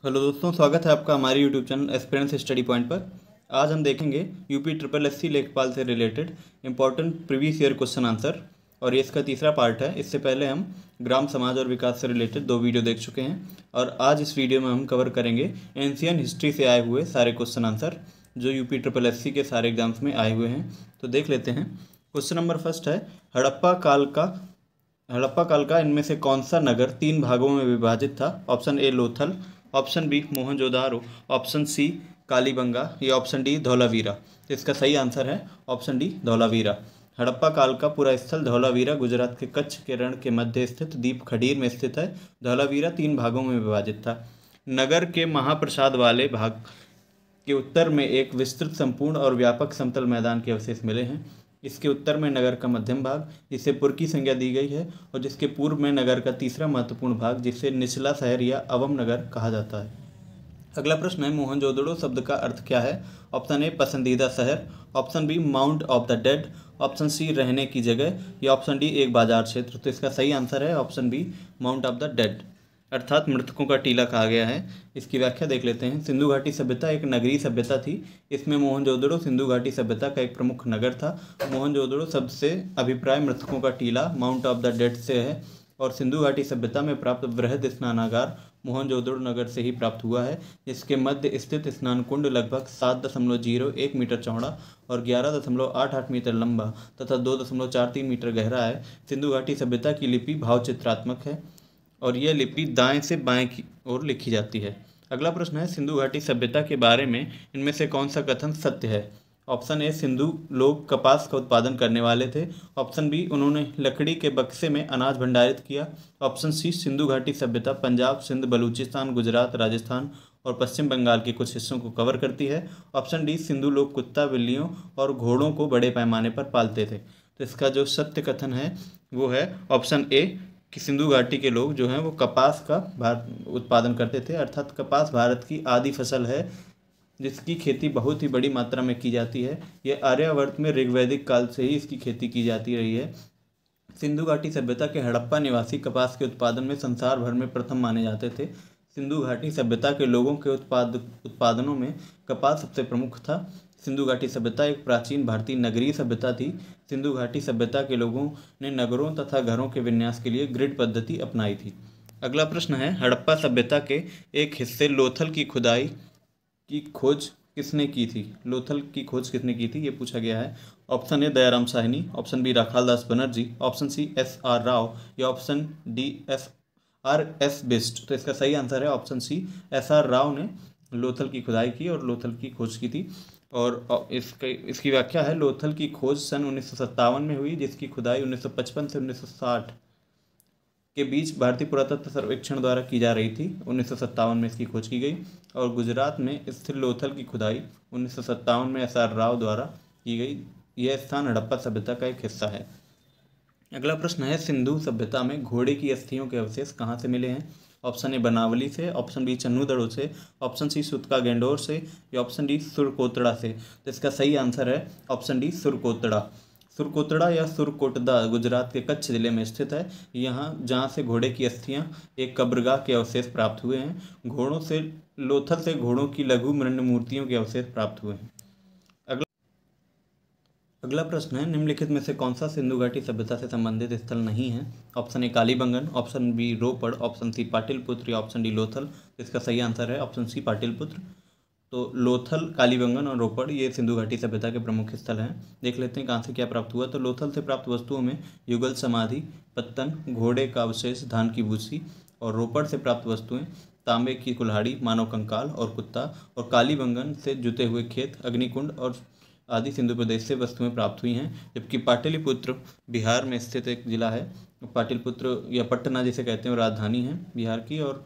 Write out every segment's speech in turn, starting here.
Hello दोस्तों, स्वागत है आपका हमारे यूट्यूब चैनल एस्पिरेंस स्टडी पॉइंट पर। आज हम देखेंगे यूपी ट्रिपल एससी लेखपाल से related important previous year question answer, और ये इसका तीसरा पार्ट है। इससे पहले हम ग्राम समाज और विकास से रिलेटेड 2 वीडियो देख चुके हैं, और आज इस वीडियो में हम कवर करेंगे एंशियन हिस्ट्री से आए हुए सारे क्वेश्चन आंसर जो यूपी ट्रिपल एससी के सारे एग्जाम्स में आए हुए हैं। तो देख लेते हैं। क्वेश्चन नंबर फर्स्ट है, हड़प्पा काल का इनमें से कौन सा नगर 3 भागों में विभाजित था? Option A Lothal, option B Mohenjodaro, option C Kalibangan या ऑप्शन डी धौलावीरा। तो इसका सही आंसर है ऑप्शन डी धौलावीरा। हड़प्पा काल का पूरा स्थल धौलावीरा गुजरात के कच्छ के रण के मध्य स्थित दीप खडीर में स्थित है। धौलावीरा 3 भागों में विभाजित था। नगर के महाप्रसाद वाले भाग के उत्तर में एक विस्तृत, संपूर्ण और व्यापक समतल मैदान के अवशेष मिले हैं। इसके उत्तर में नगर का मध्यम भाग, जिसे पुर की संज्ञा दी गई है, और जिसके पूर्व में नगर का तीसरा महत्वपूर्ण भाग, जिसे निचला शहर या अवम नगर कहा जाता है। अगला प्रश्न है, मोहनजोदड़ो शब्द का अर्थ क्या है? ऑप्शन ए पसंदीदा शहर, option B mount of the dead, option C रहने की जगह या ऑप्शन डी एक बाजार क्षेत्र। तो इसका सही आंसर है option B mount of the dead, अर्थात मृतकों का टीला कहा गया है। इसकी व्याख्या देख लेते हैं। सिंधु घाटी सभ्यता एक नगरीय सभ्यता थी। इसमें मोहनजोदड़ो सिंधु घाटी सभ्यता का एक प्रमुख नगर था। मोहनजोदड़ो शब्द से अभिप्राय मृतकों का टीला माउंट ऑफ द डेड से है, और सिंधु घाटी सभ्यता में प्राप्त वृहद स्नानागार मोहनजोदड़ो नगर से ही प्राप्त हुआ है, जिसके मध्य स्थित स्नान कुंड लगभग 7.01 मीटर चौड़ा और 11.88 मीटर लंबा तथा 2.43 मीटर गहरा है। सिंधु घाटी सभ्यता की लिपि भावचित्रात्मक है, और यह लिपि दाएं से बाएं की ओर लिखी जाती है। अगला प्रश्न है, सिंधु घाटी सभ्यता के बारे में इनमें से कौन सा कथन सत्य है? ऑप्शन ए सिंधु लोग कपास का उत्पादन करने वाले थे, ऑप्शन बी उन्होंने लकड़ी के बक्से में अनाज भंडारित किया, ऑप्शन सी सिंधु घाटी सभ्यता पंजाब, सिंध, बलूचिस्तान, गुजरात, राजस्थान और पश्चिम बंगाल के कुछ हिस्सों को कवर करती है, ऑप्शन डी सिंधु लोग कुत्ता, बिल्लियों और घोड़ों को बड़े पैमाने पर पालते थे। तो इसका जो सत्य कथन है वो है ऑप्शन ए कि सिंधु घाटी के लोग जो हैं वो कपास का उत्पादन करते थे, अर्थात कपास भारत की आदि फसल है जिसकी खेती बहुत ही बड़ी मात्रा में की जाती है। यह आर्यावर्त में ऋग्वैदिक काल से ही इसकी खेती की जाती रही है। सिंधु घाटी सभ्यता के हड़प्पा निवासी कपास के उत्पादन में संसार भर में प्रथम माने जाते थे। सिंधु घाटी सभ्यता के लोगों के उत्पादनों में कपास सबसे प्रमुख था। सिंधु घाटी सभ्यता एक प्राचीन भारतीय नगरीय सभ्यता थी। सिंधु घाटी सभ्यता के लोगों ने नगरों तथा घरों के विन्यास के लिए ग्रिड पद्धति अपनाई थी। अगला प्रश्न है, हड़प्पा सभ्यता के एक हिस्से लोथल की खोज किसने की थी? लोथल की खोज किसने की थी, ये पूछा गया है। Option A Dayaram Sahni, option B Rakhaldas Banerjee, option C S R Rao या ऑप्शन डी एस बिस्ट। तो इसका सही आंसर है option C, S R Rao ने लोथल की खुदाई की और लोथल की खोज की थी। और इसकी व्याख्या है, लोथल की खोज सन 1957 में हुई, जिसकी खुदाई 1955 से 1960 के बीच भारतीय पुरातत्व सर्वेक्षण द्वारा की जा रही थी। 1957 में इसकी खोज की गई, और गुजरात में स्थित लोथल की खुदाई 1957 में एस.आर. राव द्वारा की गई। यह स्थान हड़प्पा सभ्यता का एक हिस्सा है। अगला प्रश्न है, सिंधु सभ्यता में घोड़े की अस्थियों के अवशेष कहाँ से मिले हैं? ऑप्शन ए बनावली से, ऑप्शन बी चन्नूदड़ो से, ऑप्शन सी सुतका गेंडोर से या ऑप्शन डी सुरकोतड़ा से। तो इसका सही आंसर है ऑप्शन डी सुरकोतड़ा। सुरकोतड़ा या सुरकोटदा गुजरात के कच्छ जिले में स्थित है। यहाँ जहाँ से घोड़े की अस्थियाँ एक कब्रगाह के अवशेष प्राप्त हुए हैं। लोथल से घोड़ों की लघु मृण्मय मूर्तियों के अवशेष प्राप्त हुए हैं। अगला प्रश्न है, निम्नलिखित में से कौन सा सिंधु घाटी सभ्यता से संबंधित स्थल नहीं है? Option A Kalibangan, option B Ropar, option C Pataliputra या ऑप्शन डी लोथल। इसका सही आंसर है ऑप्शन सी पाटिलपुत्र। तो लोथल, कालीबंगन और रोपड़ ये सिंधु घाटी सभ्यता के प्रमुख स्थल हैं। देख लेते हैं कहाँ से क्या प्राप्त हुआ। तो लोथल से प्राप्त वस्तुओं में युगल समाधि, पत्तन, घोड़े का अवशेष, धान की भूसी, और रोपड़ से प्राप्त वस्तुएं तांबे की कुल्हाड़ी, मानव कंकाल और कुत्ता, और कालीबंगन से जुते हुए खेत, अग्निकुंड और आदि सिंधु प्रदेश से वस्तुएं प्राप्त हुई हैं। जबकि पाटलिपुत्र बिहार में स्थित एक जिला है। पाटलिपुत्र या पटना जिसे कहते हैं राजधानी है बिहार की, और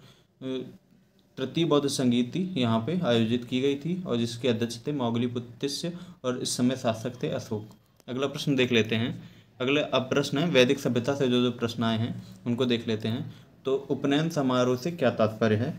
तृतीय बौद्ध संगीति यहाँ पे आयोजित की गई थी, और जिसके अध्यक्ष थे मौगलीपुत्स्य, और इस समय शासक थे अशोक। अगला प्रश्न देख लेते हैं। अब प्रश्न है, वैदिक सभ्यता से जो प्रश्न आए हैं उनको देख लेते हैं। तो उपनयन समारोह से क्या तात्पर्य है?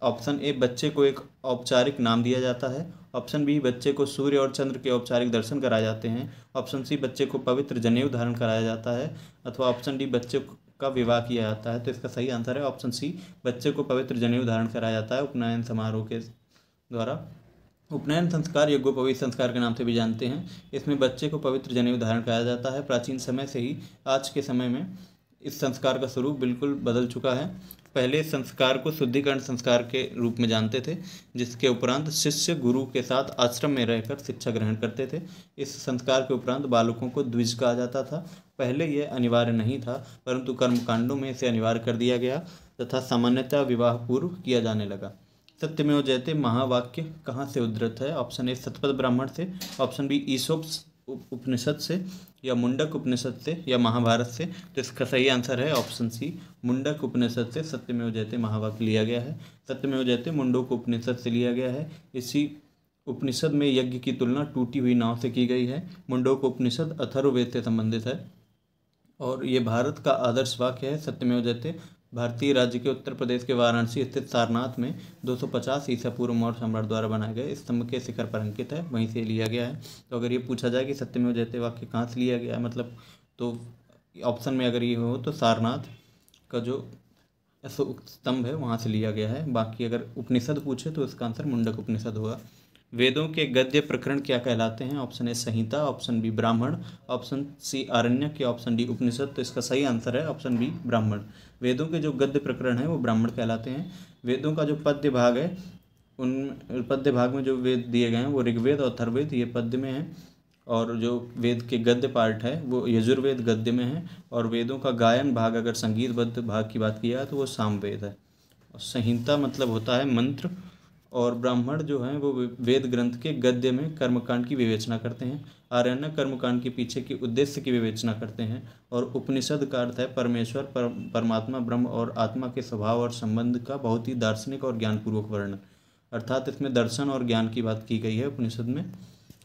ऑप्शन ए बच्चे को एक औपचारिक नाम दिया जाता है, ऑप्शन बी बच्चे को सूर्य और चंद्र के औपचारिक दर्शन कराए जाते हैं, ऑप्शन सी बच्चे को पवित्र जनेऊ धारण कराया जाता है, अथवा ऑप्शन डी बच्चे का विवाह किया जाता है? तो इसका सही आंसर है ऑप्शन सी, बच्चे को पवित्र जनेऊ धारण कराया जाता है उपनयन समारोह के द्वारा। उपनयन संस्कार यज्ञोपवीत संस्कार के नाम से भी जानते हैं। इसमें बच्चे को पवित्र जनेऊ धारण कराया जाता है। प्राचीन समय से ही आज के समय में इस संस्कार का स्वरूप बिल्कुल बदल चुका है। पहले इस संस्कार को शुद्धिकरण संस्कार के रूप में जानते थे, जिसके उपरांत शिष्य गुरु के साथ आश्रम में रहकर शिक्षा ग्रहण करते थे। इस संस्कार के उपरांत बालकों को द्विज कहा जाता था। पहले यह अनिवार्य नहीं था, परंतु कर्मकांडों में इसे अनिवार्य कर दिया गया तथा सामान्यतः विवाह पूर्व किया जाने लगा। सत्यमेव जयते महावाक्य कहाँ से उद्धृत है? ऑप्शन ए शतपथ ब्राह्मण से, ऑप्शन बी ईसोप उपनिषद से, या मुंडक उपनिषद से, या महाभारत से। तो इसका सही आंसर है ऑप्शन सी, मुंडक उपनिषद से सत्यमेव जयते महावाक्य लिया गया है। सत्यमेव जयते मुंडक उपनिषद से लिया गया है। इसी उपनिषद में यज्ञ की तुलना टूटी हुई नाव से की गई है। मुंडक उपनिषद अथर्ववेद से संबंधित है और ये भारत का आदर्श वाक्य है। सत्यमेव जयते भारतीय राज्य के उत्तर प्रदेश के वाराणसी स्थित सारनाथ में 250 ईसा पूर्व मौर्य सम्राट द्वारा बनाए गए स्तंभ के शिखर पर अंकित है, वहीं से लिया गया है। तो अगर ये पूछा जाए कि सत्यमेव जयते वाक्य कहाँ से लिया गया है, मतलब तो ऑप्शन में अगर ये हो तो सारनाथ का जो स्तंभ है वहाँ से लिया गया है। बाकी अगर उपनिषद पूछे तो इसका आंसर मुंडक उपनिषद होगा। वेदों के गद्य प्रकरण क्या कहलाते हैं? Option A Samhita, option B Brahmana, option C Aranyaka, या ऑप्शन डी उपनिषद। तो इसका सही आंसर है ऑप्शन बी ब्राह्मण। वेदों के जो गद्य प्रकरण है वो ब्राह्मण कहलाते हैं। वेदों का जो पद्य भाग है, उन पद्य भाग में जो वेद दिए गए हैं वो ऋग्वेद और अथर्ववेद ये पद्य में है, और जो वेद के गद्य पार्ट है वो यजुर्वेद गद्य में है, और वेदों का गायन भाग अगर संगीतबद्ध भाग की बात किया है तो वो सामवेद है। और संहिता मतलब होता है मंत्र, और ब्राह्मण जो हैं वो वेद ग्रंथ के गद्य में कर्मकांड की विवेचना करते हैं। आरण्य कर्मकांड के पीछे के उद्देश्य की विवेचना करते हैं। और उपनिषद का अर्थ है परमेश्वर, परमात्मा, ब्रह्म और आत्मा के स्वभाव और संबंध का बहुत ही दार्शनिक और ज्ञानपूर्वक वर्णन, अर्थात इसमें दर्शन और ज्ञान की बात की गई है उपनिषद में।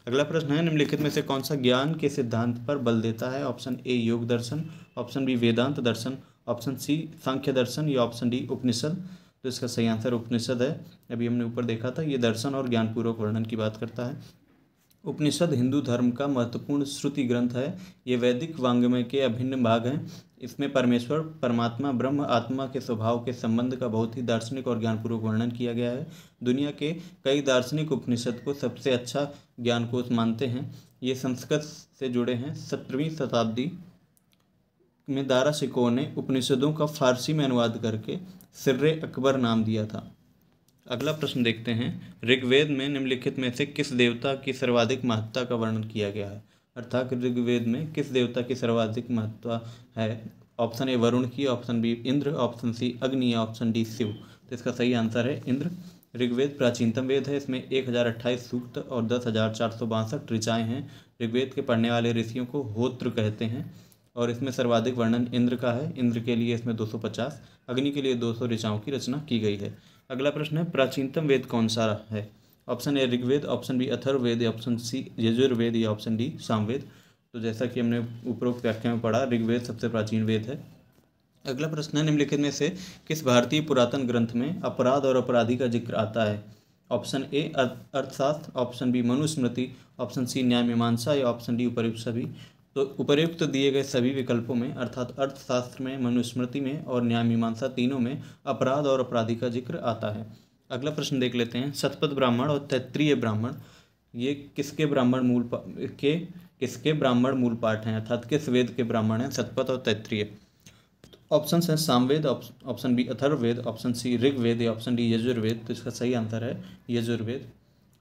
अगला प्रश्न है, निम्नलिखित में से कौन सा ज्ञान के सिद्धांत पर बल देता है? ऑप्शन ए योग दर्शन, ऑप्शन बी वेदांत दर्शन, ऑप्शन सी सांख्य दर्शन, या ऑप्शन डी उपनिषद। तो इसका सही आंसर उपनिषद है। अभी हमने ऊपर देखा था, ये दर्शन और ज्ञानपूर्वक वर्णन की बात करता है। उपनिषद हिंदू धर्म का महत्वपूर्ण श्रुति ग्रंथ है। ये वैदिक वांग्मय के अभिन्न भाग हैं। इसमें परमेश्वर, परमात्मा, ब्रह्म, आत्मा के स्वभाव के संबंध का बहुत ही दार्शनिक और ज्ञानपूर्वक वर्णन किया गया है। दुनिया के कई दार्शनिक उपनिषद को सबसे अच्छा ज्ञानकोश मानते हैं। ये संस्कृत से जुड़े हैं। 17वीं शताब्दी में दारा शिकोह ने उपनिषदों का फारसी में अनुवाद करके सिर्रे अकबर नाम दिया था। अगला प्रश्न देखते हैं, ऋग्वेद में निम्नलिखित में से किस देवता की सर्वाधिक महत्ता का वर्णन किया गया है? अर्थात ऋग्वेद में किस देवता की सर्वाधिक महत्ता है? ऑप्शन ए वरुण की, option B Indra, option C Agni, या ऑप्शन डी शिव। तो इसका सही आंसर है इंद्र। ऋग्वेद प्राचीनतम वेद है। इसमें 1028 सूक्त और 10,462 ऋचाएँ हैं। ऋग्वेद के पढ़ने वाले ऋषियों को होत्र कहते हैं, और इसमें सर्वाधिक वर्णन इंद्र का है। इंद्र के लिए इसमें 250, अग्नि के लिए 200 ऋचाओं की रचना की गई है। अगला प्रश्न है, प्राचीनतम वेद कौन सा है? Option A Rigveda, option B Atharvaveda, option C Yajurveda, या ऑप्शन डी सामवेद। तो जैसा कि हमने उपरोक्त व्याख्या में पढ़ा, ऋग्वेद सबसे प्राचीन वेद है। अगला प्रश्न है, निम्नलिखित में से किस भारतीय पुरातन ग्रंथ में अपराध और अपराधी का जिक्र आता है? Option A Arthashastra, option B Manusmriti, option C Nyaya Mimamsa, या ऑप्शन डी उपर्युक्त सभी। तो उपर्युक्त दिए गए सभी विकल्पों में, अर्थात अर्थशास्त्र में, मनुस्मृति में और न्याय मीमांसा तीनों में अपराध और अपराधी का जिक्र आता है। अगला प्रश्न देख लेते हैं, शतपथ ब्राह्मण और तैत्तिरीय ब्राह्मण ये किसके ब्राह्मण मूल पाठ हैं? अर्थात किस वेद के ब्राह्मण हैं शतपथ और तैत्तिरीय? ऑप्शन है Samaveda, option B Atharvaveda, option C Rigveda, या ऑप्शन डी यजुर्वेद। तो इसका सही आंसर है यजुर्वेद।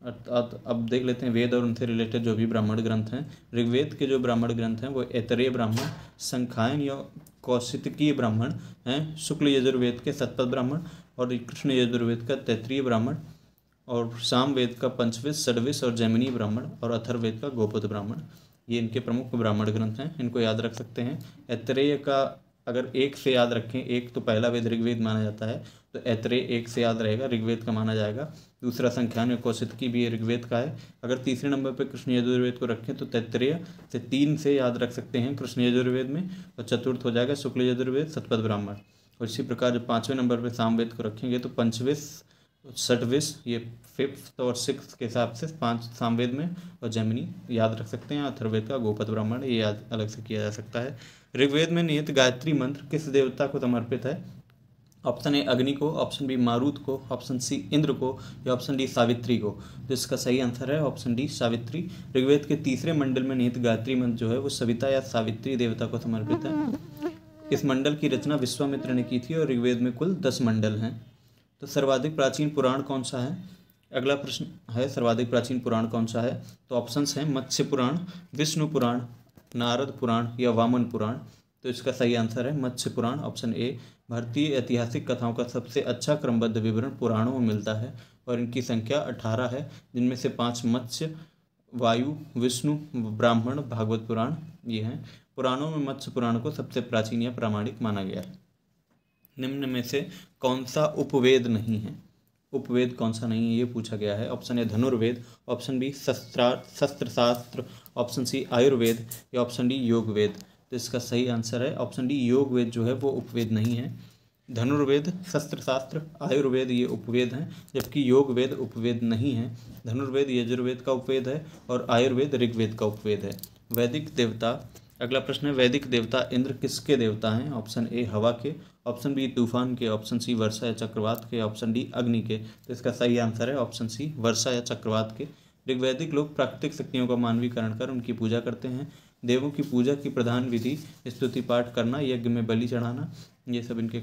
अर्थात अब देख लेते हैं वेद और उनसे रिलेटेड जो भी ब्राह्मण ग्रंथ हैं। ऋग्वेद के जो ब्राह्मण ग्रंथ हैं वो ऐतरेय ब्राह्मण, संखायन या कौशितकीय ब्राह्मण हैं। शुक्ल यजुर्वेद के शतपथ ब्राह्मण, और कृष्ण यजुर्वेद का तैत्तिरीय ब्राह्मण, और सामवेद का पंचविश, षड्विश और जैमिनी ब्राह्मण, और अथर्ववेद का गोपद ब्राह्मण। ये इनके प्रमुख ब्राह्मण ग्रंथ हैं, इनको याद रख सकते हैं। ऐतरेय का अगर एक से याद रखें, एक तो पहला वेद ऋग्वेद माना जाता है, तो ऐतरेय एक से याद रहेगा, ऋग्वेद का माना जाएगा। दूसरा संख्यान कौशितकी भी ऋग्वेद का है। अगर तीसरे नंबर पर कृष्ण यजुर्वेद को रखें तो तैत्तिरीय से 3 से याद रख सकते हैं कृष्ण यजुर्वेद में, और चतुर्थ हो जाएगा शुक्ल यजुर्वेद शतपथ ब्राह्मण। और इसी प्रकार जब 5वें नंबर पर सामवेद को रखेंगे तो पंचविश, षड्विश, ये 5th और 6th के हिसाब से 5 सामवेद में, और जैमिनी याद रख सकते हैं। अथर्ववेद का गोपद ब्राह्मण ये याद अलग से किया जा सकता है। ऋग्वेद में निहित गायत्री मंत्र किस देवता को समर्पित है? ऑप्शन ए अग्नि को, ऑप्शन बी मारुत को, ऑप्शन सी इंद्र को या ऑप्शन डी सावित्री को। तो इसका सही आंसर है ऑप्शन डी सावित्री। ऋग्वेद के तीसरे मंडल में निहित गायत्री मंत्र जो है वो सविता या सावित्री देवता को समर्पित है। इस मंडल की रचना विश्वामित्र ने की थी और ऋग्वेद में कुल 10 मंडल हैं। तो सर्वाधिक प्राचीन पुराण कौन सा है? अगला प्रश्न है सर्वाधिक प्राचीन पुराण कौन सा है? तो ऑप्शंस हैं मत्स्य पुराण, विष्णु पुराण, नारद पुराण या वामन पुराण। तो इसका सही आंसर है मत्स्य पुराण, ऑप्शन ए। भारतीय ऐतिहासिक कथाओं का सबसे अच्छा क्रमबद्ध विवरण पुराणों में मिलता है और इनकी संख्या 18 है, जिनमें से 5 मत्स्य, वायु, विष्णु, ब्राह्मण, भागवत पुराण ये हैं। पुराणों में मत्स्य पुराण को सबसे प्राचीन या प्रामाणिक माना गया है। निम्न में से कौन सा उपवेद नहीं है? उपवेद कौन सा नहीं है ये पूछा गया है। Option A Dhanurveda, option B Shastrashastra, option C Ayurveda या ऑप्शन डी योग वेद। तो इसका सही आंसर है ऑप्शन डी योग वेद जो है वो उपवेद नहीं है। धनुर्वेद, शस्त्रशास्त्र, आयुर्वेद ये उपवेद हैं, जबकि योग वेद उपवेद नहीं है। धनुर्वेद यजुर्वेद का उपवेद है और आयुर्वेद ऋग्वेद का उपवेद है। वैदिक देवता, अगला प्रश्न है वैदिक देवता इंद्र किसके देवता हैं? ऑप्शन ए हवा के, ऑप्शन बी तूफान के, ऑप्शन सी वर्षा या चक्रवात के, ऑप्शन डी अग्नि के। तो इसका सही आंसर है ऑप्शन सी वर्षा या चक्रवात के। ऋग्वैदिक लोग प्राकृतिक शक्तियों का मानवीकरण कर उनकी पूजा करते हैं। देवों की पूजा की प्रधान विधि स्तुति पाठ करना, यज्ञ में बलि चढ़ाना, ये सब इनके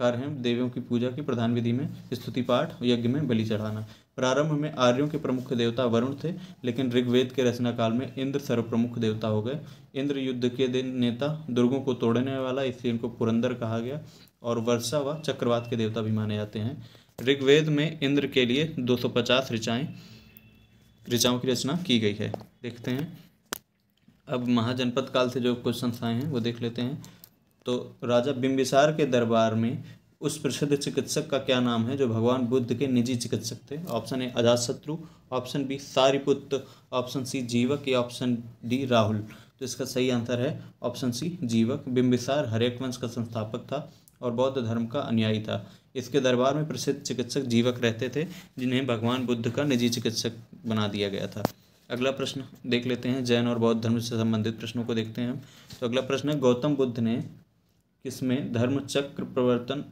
कार्य हैं। देवों की पूजा की प्रधान विधि में स्तुति पाठ, यज्ञ में बलि चढ़ाना। प्रारंभ में आर्यों के प्रमुख देवता वरुण थे, लेकिन ऋग्वेद के रचना काल में इंद्र सर्वप्रमुख देवता हो गए। इंद्र युद्ध के दिन नेता, दुर्गों को तोड़ने वाला, इसलिए इनको पुरंदर कहा गया। और वर्षा व चक्रवात के देवता भी माने जाते हैं। ऋग्वेद में इंद्र के लिए 250 ऋचाओं की रचना की गई है। देखते हैं अब महाजनपद काल से जो क्वेश्चन आए हैं वो देख लेते हैं। तो राजा बिंबिसार के दरबार में उस प्रसिद्ध चिकित्सक का क्या नाम है जो भगवान बुद्ध के निजी चिकित्सक थे? Option A Ajatashatru, option B Sariputra, option C Jivaka या ऑप्शन डी राहुल। तो इसका सही आंसर है ऑप्शन सी जीवक। बिंबिसार हर्यक वंश का संस्थापक था और बौद्ध धर्म का अनुयायी था। इसके दरबार में प्रसिद्ध चिकित्सक जीवक रहते थे, जिन्हें भगवान बुद्ध का निजी चिकित्सक बना दिया गया था। अगला प्रश्न देख लेते हैं, जैन और बौद्ध धर्म से संबंधित प्रश्नों को देखते हैं हम। तो अगला प्रश्न है गौतम बुद्ध ने किसमें धर्मचक्र प्रवर्तन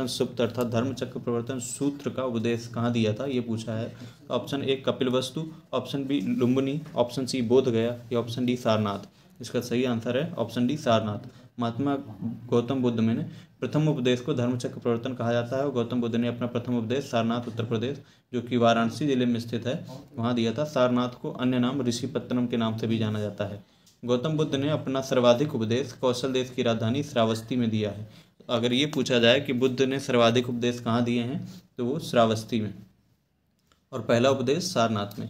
सुप्त अर्थात धर्मचक्र प्रवर्तन सूत्र का उपदेश कहाँ दिया था ये पूछा है। Option A Kapilavastu, option B Lumbini, option C Bodhgaya या ऑप्शन डी सारनाथ। इसका सही आंसर है ऑप्शन डी सारनाथ। महात्मा गौतम बुद्ध में प्रथम उपदेश को धर्मचक्र प्रवर्तन कहा जाता है और गौतम बुद्ध ने अपना प्रथम उपदेश सारनाथ उत्तर प्रदेश जो कि वाराणसी जिले में स्थित है वहाँ दिया था। सारनाथ को अन्य नाम ऋषिपत्तनम के नाम से भी जाना जाता है। गौतम बुद्ध ने अपना सर्वाधिक उपदेश कौशल देश की राजधानी श्रावस्ती में दिया है। अगर ये पूछा जाए कि बुद्ध ने सर्वाधिक उपदेश कहाँ दिए हैं तो वो श्रावस्ती में और पहला उपदेश सारनाथ में।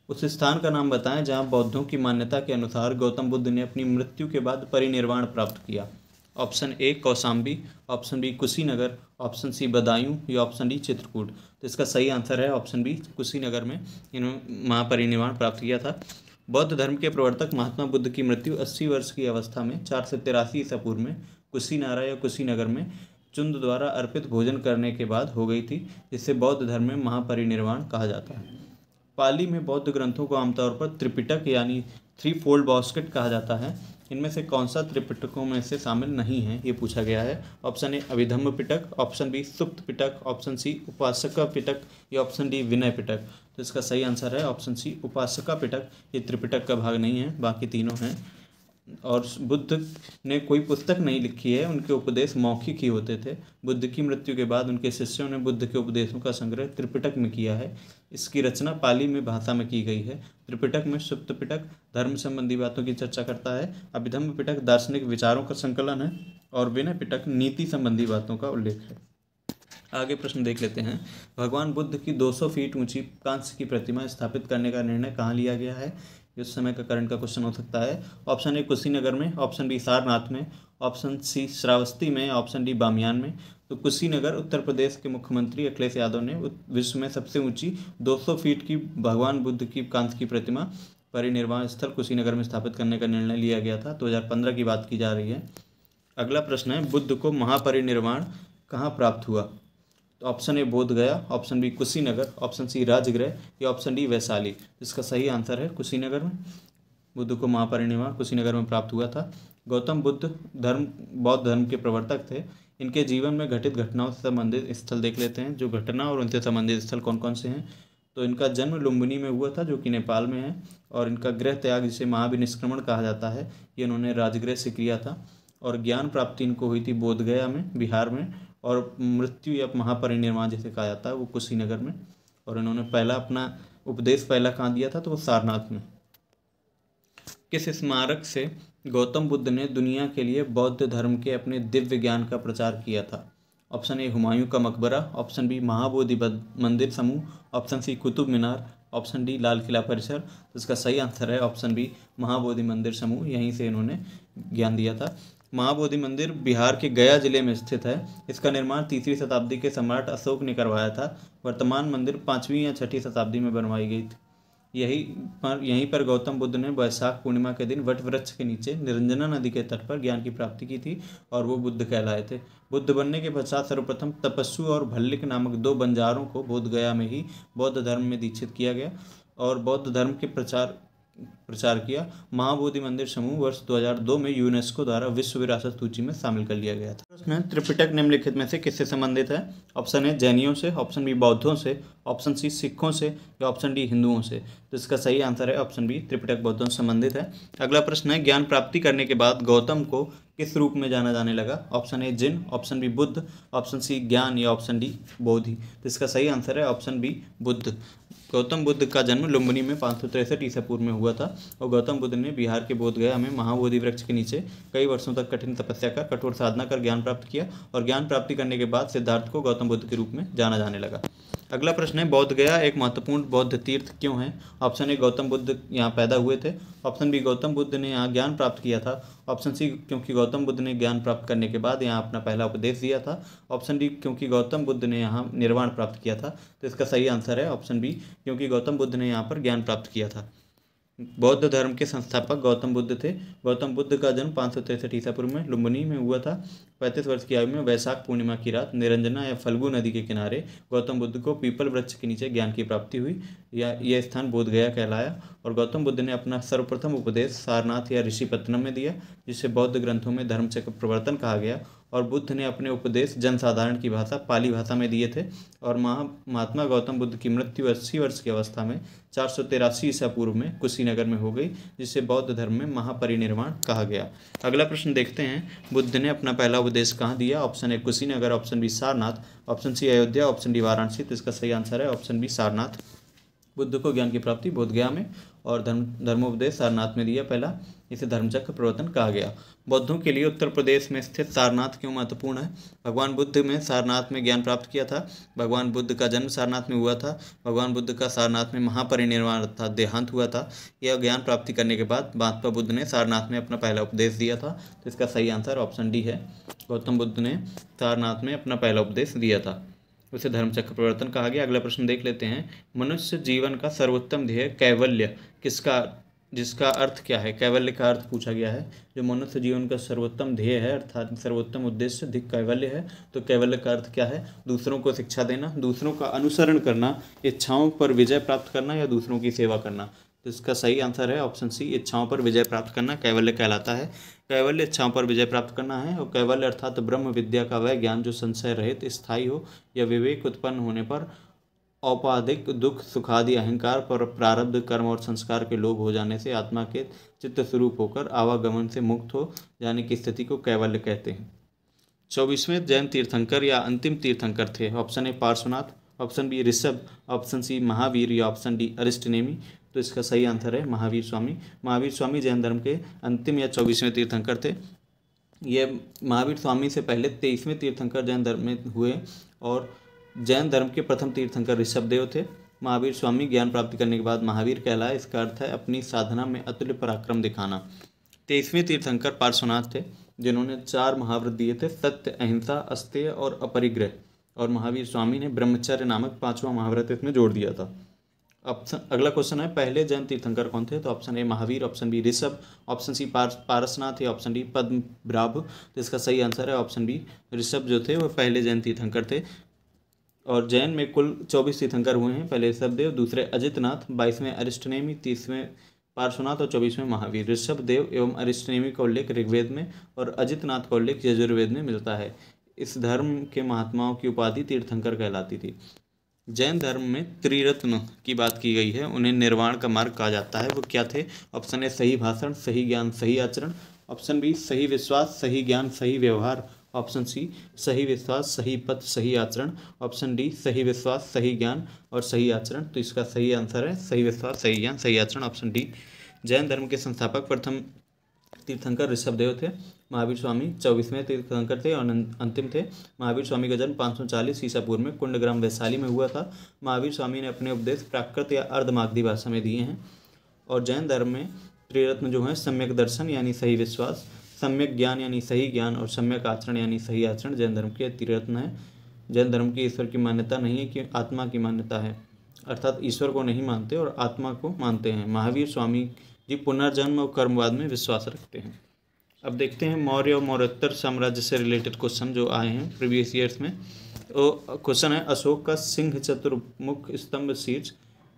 उस स्थान का नाम बताएं जहाँ बौद्धों की मान्यता के अनुसार गौतम बुद्ध ने अपनी मृत्यु के बाद परिनिर्वाण प्राप्त किया। Option A Kaushambi, option B Kushinagar, option C Badaun या ऑप्शन डी चित्रकूट। तो इसका सही आंसर है ऑप्शन बी कुशीनगर में इन्होंने महापरिनिर्वाण प्राप्त किया था। बौद्ध धर्म के प्रवर्तक महात्मा बुद्ध की मृत्यु 80 वर्ष की अवस्था में 483 ईसा पूर्व में कुशीनारा या कुशीनगर में चुंद द्वारा अर्पित भोजन करने के बाद हो गई थी, जिससे बौद्ध धर्म में महापरिनिर्वाण कहा जाता है। पाली में बौद्ध ग्रंथों को आमतौर पर त्रिपिटक यानी 3 फोल्ड बास्केट कहा जाता है। इनमें से कौन सा त्रिपिटकों में से शामिल नहीं है ये पूछा गया है। Option A Abhidhamma Pitaka, option B Sutta Pitaka, option C उपासका पिटक या ऑप्शन डी विनय पिटक। तो इसका सही आंसर है ऑप्शन सी उपासका पिटक। ये त्रिपिटक का भाग नहीं है, बाकी तीनों हैं। और बुद्ध ने कोई पुस्तक नहीं लिखी है, उनके उपदेश मौखिक ही होते थे। बुद्ध की मृत्यु के बाद उनके शिष्यों ने बुद्ध के उपदेशों का संग्रह त्रिपिटक में किया है। इसकी रचना पाली में भाषा में की गई है। त्रिपिटक में सुप्त पिटक धर्म संबंधी बातों की चर्चा करता है, अभिधम्म पिटक दार्शनिक विचारों का संकलन है और विनय पिटक नीति संबंधी बातों का उल्लेख है। आगे प्रश्न देख लेते हैं। भगवान बुद्ध की 200 फीट ऊंची कांस्य की प्रतिमा स्थापित करने का निर्णय कहाँ लिया गया है? इस समय का करंट का क्वेश्चन हो सकता है। ऑप्शन ए कुशीनगर में, ऑप्शन बी सारनाथ में, ऑप्शन सी श्रावस्ती में, ऑप्शन डी बामियान में। तो कुशीनगर उत्तर प्रदेश के मुख्यमंत्री अखिलेश यादव ने विश्व में सबसे ऊंची 200 फीट की भगवान बुद्ध की कांस्य की प्रतिमा परिनिर्वाण स्थल कुशीनगर में स्थापित करने का निर्णय लिया गया था। 2015 की बात की जा रही है। अगला प्रश्न है बुद्ध को महापरिनिर्वाण कहाँ प्राप्त हुआ? तो option A Bodhgaya, option B Kushinagar, option C Rajagriha या ऑप्शन डी वैशाली। इसका सही आंसर है कुशीनगर में। बुद्ध को महापरिनिर्वाण कुशीनगर में प्राप्त हुआ था। गौतम बुद्ध बौद्ध धर्म के प्रवर्तक थे। इनके जीवन में घटित घटनाओं से संबंधित स्थल देख लेते हैं। जो घटना और उनसे संबंधित स्थल कौन कौन से हैं। तो इनका जन्म लुम्बिनी में हुआ था, जो कि नेपाल में है। और इनका गृह त्याग, जिसे महाविनिष्क्रमण कहा जाता है, ये इन्होंने राजगृह से किया था। और ज्ञान प्राप्ति इनको हुई थी बोधगया में, बिहार में। और मृत्यु या महापरिनिर्वाण जिसे कहा जाता है वो कुशीनगर में। और इन्होंने पहला अपना उपदेश कहाँ दिया था, तो वो सारनाथ में। किस स्मारक से गौतम बुद्ध ने दुनिया के लिए बौद्ध धर्म के अपने दिव्य ज्ञान का प्रचार किया था। ऑप्शन ए हुमायूं का मकबरा, ऑप्शन बी महाबोधि मंदिर समूह, option C Qutub Minar, option D Lal Qila परिसर। तो इसका सही आंसर है ऑप्शन बी महाबोधि मंदिर समूह। यहीं से इन्होंने ज्ञान दिया था। महाबोधि मंदिर बिहार के गया जिले में स्थित है। इसका निर्माण 3वीं शताब्दी के सम्राट अशोक ने करवाया था। वर्तमान मंदिर 5वीं या 6वीं शताब्दी में बनवाई गई थी। यहीं पर गौतम बुद्ध ने वैशाख पूर्णिमा के दिन वट वृक्ष के नीचे निरंजना नदी के तट पर ज्ञान की प्राप्ति की थी और वो बुद्ध कहलाए थे। बुद्ध बनने के पश्चात सर्वप्रथम तपस्वी और भल्लिक नामक 2 बंजारों को बोधगया में ही बौद्ध धर्म में दीक्षित किया गया और बौद्ध धर्म के प्रचार किया। महाबोधि मंदिर समूह वर्ष 2002 में यूनेस्को द्वारा विश्व विरासत सूची में शामिल कर लिया गया था। प्रश्न है, त्रिपिटक निम्नलिखित में से किससे संबंधित है। ऑप्शन ए जैनियों से, ऑप्शन बी बौद्धों से, ऑप्शन सी सिखों से या ऑप्शन डी हिंदुओं से। तो इसका सही आंसर है ऑप्शन बी त्रिपिटक बौद्धों से संबंधित है। अगला प्रश्न है, ज्ञान प्राप्ति करने के बाद गौतम को किस रूप में जाना जाने लगा। Option A Jina, option B Buddha, option C ज्ञान या ऑप्शन डी बोधि। तो इसका सही आंसर है ऑप्शन बी बुद्ध। गौतम बुद्ध का जन्म लुम्बिनी में 563 ईसा पूर्व में हुआ था और गौतम बुद्ध ने बिहार के बोधगया में महाबोधि वृक्ष के नीचे कई वर्षों तक कठिन तपस्या कर कठोर साधना कर ज्ञान प्राप्त किया और ज्ञान प्राप्ति करने के बाद सिद्धार्थ को गौतम बुद्ध के रूप में जाना जाने लगा। अगला प्रश्न है, बोधगया एक महत्वपूर्ण बौद्ध तीर्थ क्यों है। ऑप्शन ए गौतम बुद्ध यहाँ पैदा हुए थे, ऑप्शन बी गौतम बुद्ध ने यहाँ ज्ञान प्राप्त किया था, ऑप्शन सी क्योंकि गौतम बुद्ध ने ज्ञान प्राप्त करने के बाद यहाँ अपना पहला उपदेश दिया था, ऑप्शन डी क्योंकि गौतम बुद्ध ने यहाँ निर्वाण प्राप्त किया था। तो इसका सही आंसर है ऑप्शन बी क्योंकि गौतम बुद्ध ने यहाँ पर ज्ञान प्राप्त किया था। बौद्ध धर्म के संस्थापक गौतम बुद्ध थे। गौतम बुद्ध का जन्म 563 ईसा पूर्व में लुम्बिनी में हुआ था। 35 वर्ष की आयु में वैशाख पूर्णिमा की रात निरंजना या फल्गु नदी के किनारे गौतम बुद्ध को पीपल वृक्ष के नीचे ज्ञान की प्राप्ति हुई। यह स्थान बोधगया कहलाया और गौतम बुद्ध ने अपना सर्वप्रथम उपदेश सारनाथ या ऋषिपत्तनम में दिया, जिसे बौद्ध ग्रंथों में धर्मचक्र प्रवर्तन कहा गया। और बुद्ध ने अपने उपदेश जनसाधारण की भाषा पाली भाषा में दिए थे और महात्मा गौतम बुद्ध की मृत्यु 80 वर्ष की अवस्था में 483 ईसा पूर्व में कुशीनगर में हो गई, जिसे बौद्ध धर्म में महापरिनिर्वाण कहा गया। अगला प्रश्न देखते हैं, बुद्ध ने अपना पहला उपदेश कहाँ दिया। Option A Kushinagar, option B Sarnath, option C Ayodhya, option D Varanasi. तो इसका सही आंसर है ऑप्शन बी सारनाथ। बुद्ध को ज्ञान की प्राप्ति बोधगया में और धर्मोपदेश सारनाथ में दिया पहला। इसे धर्मचक्र प्रवर्तन कहा गया। बौद्धों के लिए उत्तर प्रदेश में स्थित सारनाथ क्यों महत्वपूर्ण है। भगवान बुद्ध में सारनाथ में ज्ञान प्राप्त किया था। भगवान बुद्ध का जन्म सारनाथ में हुआ था। भगवान बुद्ध का सारनाथ में महापरिनिर्वाण अर्थात देहांत हुआ था। यह ज्ञान प्राप्ति करने के बाद महात्मा बुद्ध ने सारनाथ में अपना पहला उपदेश दिया था। तो इसका सही आंसर ऑप्शन डी है। गौतम बुद्ध ने सारनाथ में अपना पहला उपदेश दिया था, उसे धर्मचक्र प्रवर्तन कहा गया। अगला प्रश्न देख लेते हैं, मनुष्य जीवन का सर्वोत्तम ध्येय कैवल्य जिसका अर्थ क्या है। कैवल्य का अर्थ पूछा गया है। जो मनुष्य जीवन का सर्वोत्तम ध्येय है अर्थात सर्वोत्तम उद्देश्य धिक कैवल्य है। तो कैवल्य का अर्थ क्या है। दूसरों को शिक्षा देना, दूसरों का अनुसरण करना, इच्छाओं पर विजय प्राप्त करना या दूसरों की सेवा करना। तो इसका सही आंसर है ऑप्शन सी, इच्छाओं पर विजय प्राप्त करना कैवल्य कहलाता है। कैवल्य इच्छाओं पर विजय प्राप्त करना है और कैवल्य अर्थात ब्रह्म विद्या का वह ज्ञान जो संशय रहित स्थायी हो या विवेक उत्पन्न होने पर औपाधिक दुख सुखादि अहंकार पर प्रारब्ध कर्म और संस्कार के लोभ हो जाने से आत्मा के चित्त स्वरूप होकर आवागमन से मुक्त हो जाने की स्थिति को कैवल्य कहते हैं। 24वें जैन तीर्थंकर या अंतिम तीर्थंकर थे। Option A Parshvanath, option B Rishabh, option C Mahavir या ऑप्शन डी अरिष्टनेमी। तो इसका सही आंसर है महावीर स्वामी। महावीर स्वामी जैन धर्म के अंतिम या 24वें तीर्थंकर थे। ये महावीर स्वामी से पहले 23वें तीर्थंकर जैन धर्म में हुए और जैन धर्म के प्रथम तीर्थंकर ऋषभदेव थे। महावीर स्वामी ज्ञान प्राप्ति करने के बाद महावीर कहलाए। इसका अर्थ है अपनी साधना में अतुल्य पराक्रम दिखाना। 23वें तीर्थंकर पार्श्वनाथ थे, जिन्होंने 4 महाव्रत दिए थे, सत्य, अहिंसा, अस्तेय और अपरिग्रह। और महावीर स्वामी ने ब्रह्मचर्य नामक 5वां महाव्रत इसमें जोड़ दिया था। अगला क्वेश्चन है, पहले जैन तीर्थंकर कौन थे। तो option A Mahavir, option B Rishabh, option C Parasnath या ऑप्शन डी पद्मभ्राभ। तो इसका सही आंसर है ऑप्शन बी ऋषभ जो थे वो पहले जैन तीर्थंकर थे। और जैन में कुल 24 तीर्थंकर हुए हैं। पहले ऋषभदेव, दूसरे अजितनाथ, 22वें अरिष्टनेमी, 30वें पार्श्वनाथ और 24वें महावीर। ऋषभदेव एवं अरिष्टनेमि का उल्लेख ऋग्वेद में और अजितनाथ का उल्लेख यजुर्वेद में मिलता है। इस धर्म के महात्माओं की उपाधि तीर्थंकर कहलाती थी। जैन धर्म में त्रिरत्न की बात की गई है, उन्हें निर्वाण का मार्ग कहा जाता है। वो क्या थे? ऑप्शन ए सही भाषण, सही ज्ञान, सही आचरण। ऑप्शन बी सही विश्वास, सही ज्ञान, सही व्यवहार। ऑप्शन सी सही विश्वास, सही पथ, सही आचरण। ऑप्शन डी सही विश्वास, सही ज्ञान और सही आचरण। तो इसका सही आंसर है सही विश्वास, सही ज्ञान, सही आचरण, ऑप्शन डी। जैन धर्म के संस्थापक प्रथम तीर्थंकर ऋषभदेव थे। महावीर स्वामी 24वें तीर्थंकर थे और अंतिम थे। महावीर स्वामी का जन्म 540 ईसा पूर्व में कुंडग्राम वैशाली में हुआ था। महावीर स्वामी ने अपने उपदेश प्राकृत या अर्धमागधी भाषा में दिए हैं। और जैन धर्म में त्रिरत्न जो है सम्यक दर्शन यानी सही विश्वास, सम्यक ज्ञान यानी सही ज्ञान और सम्यक आचरण यानी सही आचरण जैन धर्म के त्रिरत्न है। जैन धर्म की ईश्वर की मान्यता नहीं है कि आत्मा की मान्यता है, अर्थात ईश्वर को नहीं मानते और आत्मा को मानते हैं। महावीर स्वामी जी पुनर्जन्म और कर्मवाद में विश्वास रखते हैं। अब देखते हैं मौर्य और मौर्योत्तर साम्राज्य से रिलेटेड क्वेश्चन जो आए हैं प्रीवियस ईयर्स में। तो क्वेश्चन है अशोक का सिंह चतुर्मुख स्तंभ शीर्ष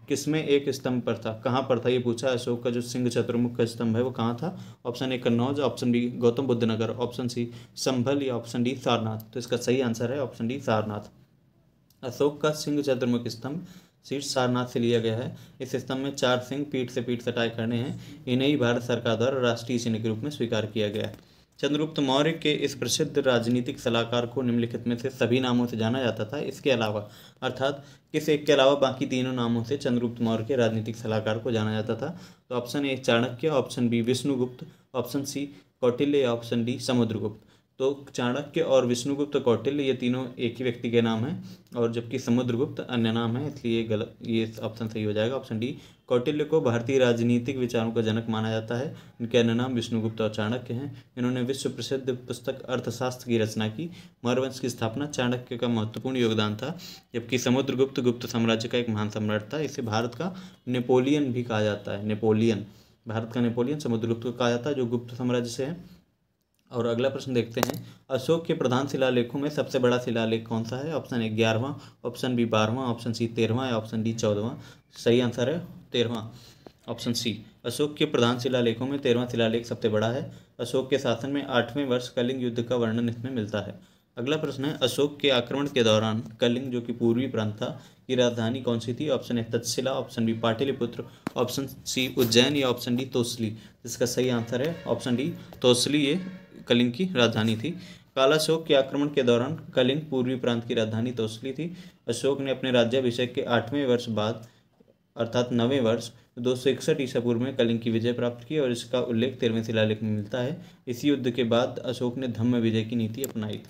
किसमें एक स्तंभ पर था? कहाँ पर था ये पूछा। अशोक का जो सिंह चतुर्मुख का स्तंभ है वो कहाँ था? Option A Kannauj, option B Gautam Buddh Nagar, option C Sambhal या ऑप्शन डी सारनाथ। तो इसका सही आंसर है ऑप्शन डी सारनाथ। अशोक का सिंह चतुर्मुख स्तंभ शीर्ष सारनाथ से लिया गया है। इस स्तंभ में 4 सिंह पीठ से पीठ सटाए खड़े हैं। इन्हें ही भारत सरकार द्वारा राष्ट्रीय चिन्ह के रूप में स्वीकार किया गया है। चंद्रगुप्त मौर्य के इस प्रसिद्ध राजनीतिक सलाहकार को निम्नलिखित में से सभी नामों से जाना जाता था। इसके अलावा अर्थात किस एक के अलावा बाकी तीनों नामों से चंद्रगुप्त मौर्य के राजनीतिक सलाहकार को जाना जाता था। तो option A Chanakya, option B Vishnugupta, option C Kautilya या ऑप्शन डी समुद्रगुप्त। तो चाणक्य और विष्णुगुप्त, कौटिल्य ये तीनों एक ही व्यक्ति के नाम हैं और जबकि समुद्रगुप्त अन्य नाम है, इसलिए गलत ये ऑप्शन सही हो जाएगा ऑप्शन डी। कौटिल्य को भारतीय राजनीतिक विचारों का जनक माना जाता है। इनके अन्य नाम विष्णुगुप्त और चाणक्य हैं। इन्होंने विश्व प्रसिद्ध पुस्तक अर्थशास्त्र की रचना की। मौर्य वंश की स्थापना चाणक्य का महत्वपूर्ण योगदान था, जबकि समुद्रगुप्त गुप्त साम्राज्य का एक महान सम्राट था। इसे भारत का नेपोलियन भी कहा जाता है। नेपोलियन, भारत का नेपोलियन समुद्रगुप्त को कहा जाता है जो गुप्त साम्राज्य से है। और अगला प्रश्न देखते हैं अशोक के प्रधान शिलालेखों में सबसे बड़ा शिलालेख कौन सा है? ऑप्शन ए 11वां, ऑप्शन बी 12वां, ऑप्शन सी 13वां या ऑप्शन डी 14वां। सही आंसर है 13वां, ऑप्शन सी। अशोक के प्रधान शिलालेखों में 13वां शिलालेख सबसे बड़ा है। अशोक के शासन में 8वें वर्ष कलिंग युद्ध का वर्णन इसमें मिलता है। अगला प्रश्न है अशोक के आक्रमण के दौरान कलिंग जो कि पूर्वी प्रांत था की राजधानी कौन सी थी? Option A Takshashila, option B Pataliputra, option C Ujjain या ऑप्शन डी तोसली। इसका सही आंसर है ऑप्शन डी तोसली, ये कलिंग की राजधानी थी। कालाशोक के आक्रमण के दौरान कलिंग पूर्वी प्रांत की राजधानी तोसली थी। अशोक ने अपने राज्याभिषेक के 8वें वर्ष बाद अर्थात 9वें वर्ष 261 ईसा पूर्व में कलिंग की विजय प्राप्त की और इसका उल्लेख 13वें शिलालेख में मिलता है। इसी युद्ध के बाद अशोक ने धम्म विजय की नीति अपनाई।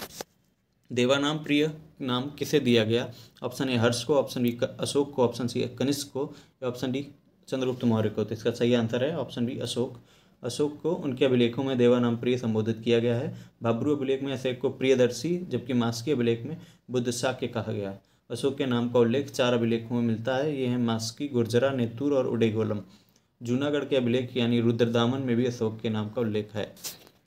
देवानाम प्रिय नाम किसे दिया गया? ऑप्शन ए हर्ष को, ऑप्शन बी अशोक को, ऑप्शन सी कनिष्क को या ऑप्शन डी चंद्रगुप्त मौर्य को। तो इसका सही आंसर है ऑप्शन बी अशोक। अशोक को उनके अभिलेखों में देवानाम प्रिय संबोधित किया गया है। भाब्रू अभिलेख में अशोक को प्रियदर्शी जबकि मास्की अभिलेख में बुद्धशाक्य कहा गया है। अशोक के नाम का उल्लेख 4 अभिलेखों में मिलता है। ये हैं मास्की, गुर्जरा, नेतुर और उडेगोलम। जूनागढ़ के अभिलेख यानी रुद्रदामन में भी अशोक के नाम का उल्लेख है।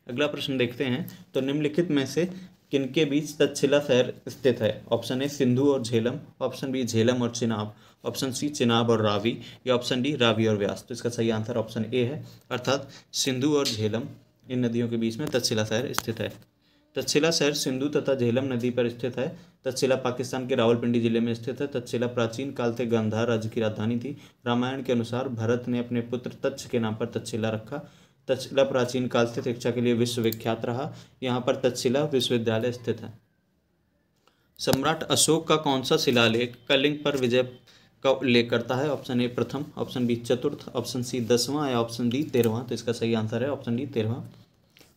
अगला प्रश्न देखते हैं तो निम्नलिखित में से किनके बीच तक्षशिला शहर स्थित है? ऑप्शन ए सिंधु और झेलम, ऑप्शन बी झेलम और चिनाब, ऑप्शन सी चिनाब और रावी या ऑप्शन डी रावी और व्यास। तो इसका सही आंसर ऑप्शन ए है, अर्थात सिंधु और झेलम इन नदियों के बीच में तक्षशिला शहर स्थित है। तक्षशिला शहर सिंधु तथा झेलम नदी पर स्थित है। तक्षशिला पाकिस्तान के रावलपिंडी जिले में स्थित है। तक्षशिला प्राचीन काल से गांधार राज्य की राजधानी थी। रामायण के अनुसार भरत ने अपने पुत्र तक्ष के नाम पर तक्षशिला रखा। तक्षशिला प्राचीन काल से शिक्षा के लिए विश्वविख्यात रहा। यहाँ पर तक्षशिला विश्वविद्यालय स्थित है। सम्राट अशोक का कौन सा शिलालेख कलिंग पर विजय का उल्लेख करता है? ऑप्शन ए प्रथम, ऑप्शन बी चतुर्थ, ऑप्शन सी 10वां या ऑप्शन डी 13वां। तो इसका सही आंसर है ऑप्शन डी 13वां।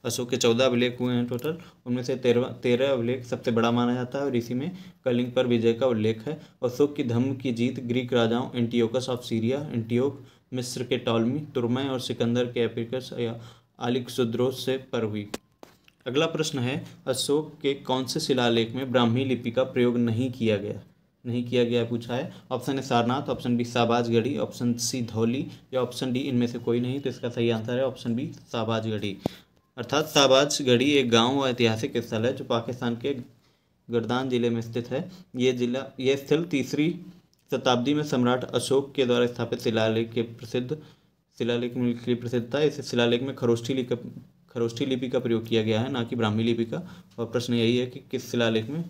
अशोक के 14 अभिलेख हुए हैं टोटल, उनमें से 13 अभिलेख सबसे बड़ा माना जाता है और इसी में कलिंग पर विजय का उल्लेख है। अशोक की धम्म की जीत ग्रीक राजाओं एंटियोकस ऑफ सीरिया, एंटियोक, मिस्र के टॉलमी, तुर्मै और सिकंदर के एपिकस या आलिक्सुद्रोस से पर हुई। अगला प्रश्न है अशोक के कौन से शिलालेख में ब्राह्मी लिपि का प्रयोग नहीं किया गया पूछा है। Option A Sarnath, option B Shahbazgarhi, option C Dhauli या ऑप्शन डी इनमें से कोई नहीं। तो इसका सही आंसर है ऑप्शन बी शाहबाजगढ़ी, अर्थात शाहबाजगढ़ी एक गांव व ऐतिहासिक स्थल है जो पाकिस्तान के गर्दान जिले में स्थित है। ये स्थल 3री शताब्दी में सम्राट अशोक के द्वारा स्थापित शिलालेख के प्रसिद्ध शिलालेख के लिए प्रसिद्ध था। इस शिलालेख में खरोष्ठी लिपि का प्रयोग किया गया है, ना कि ब्राह्मी लिपि का। और प्रश्न यही है कि किस शिलालेख में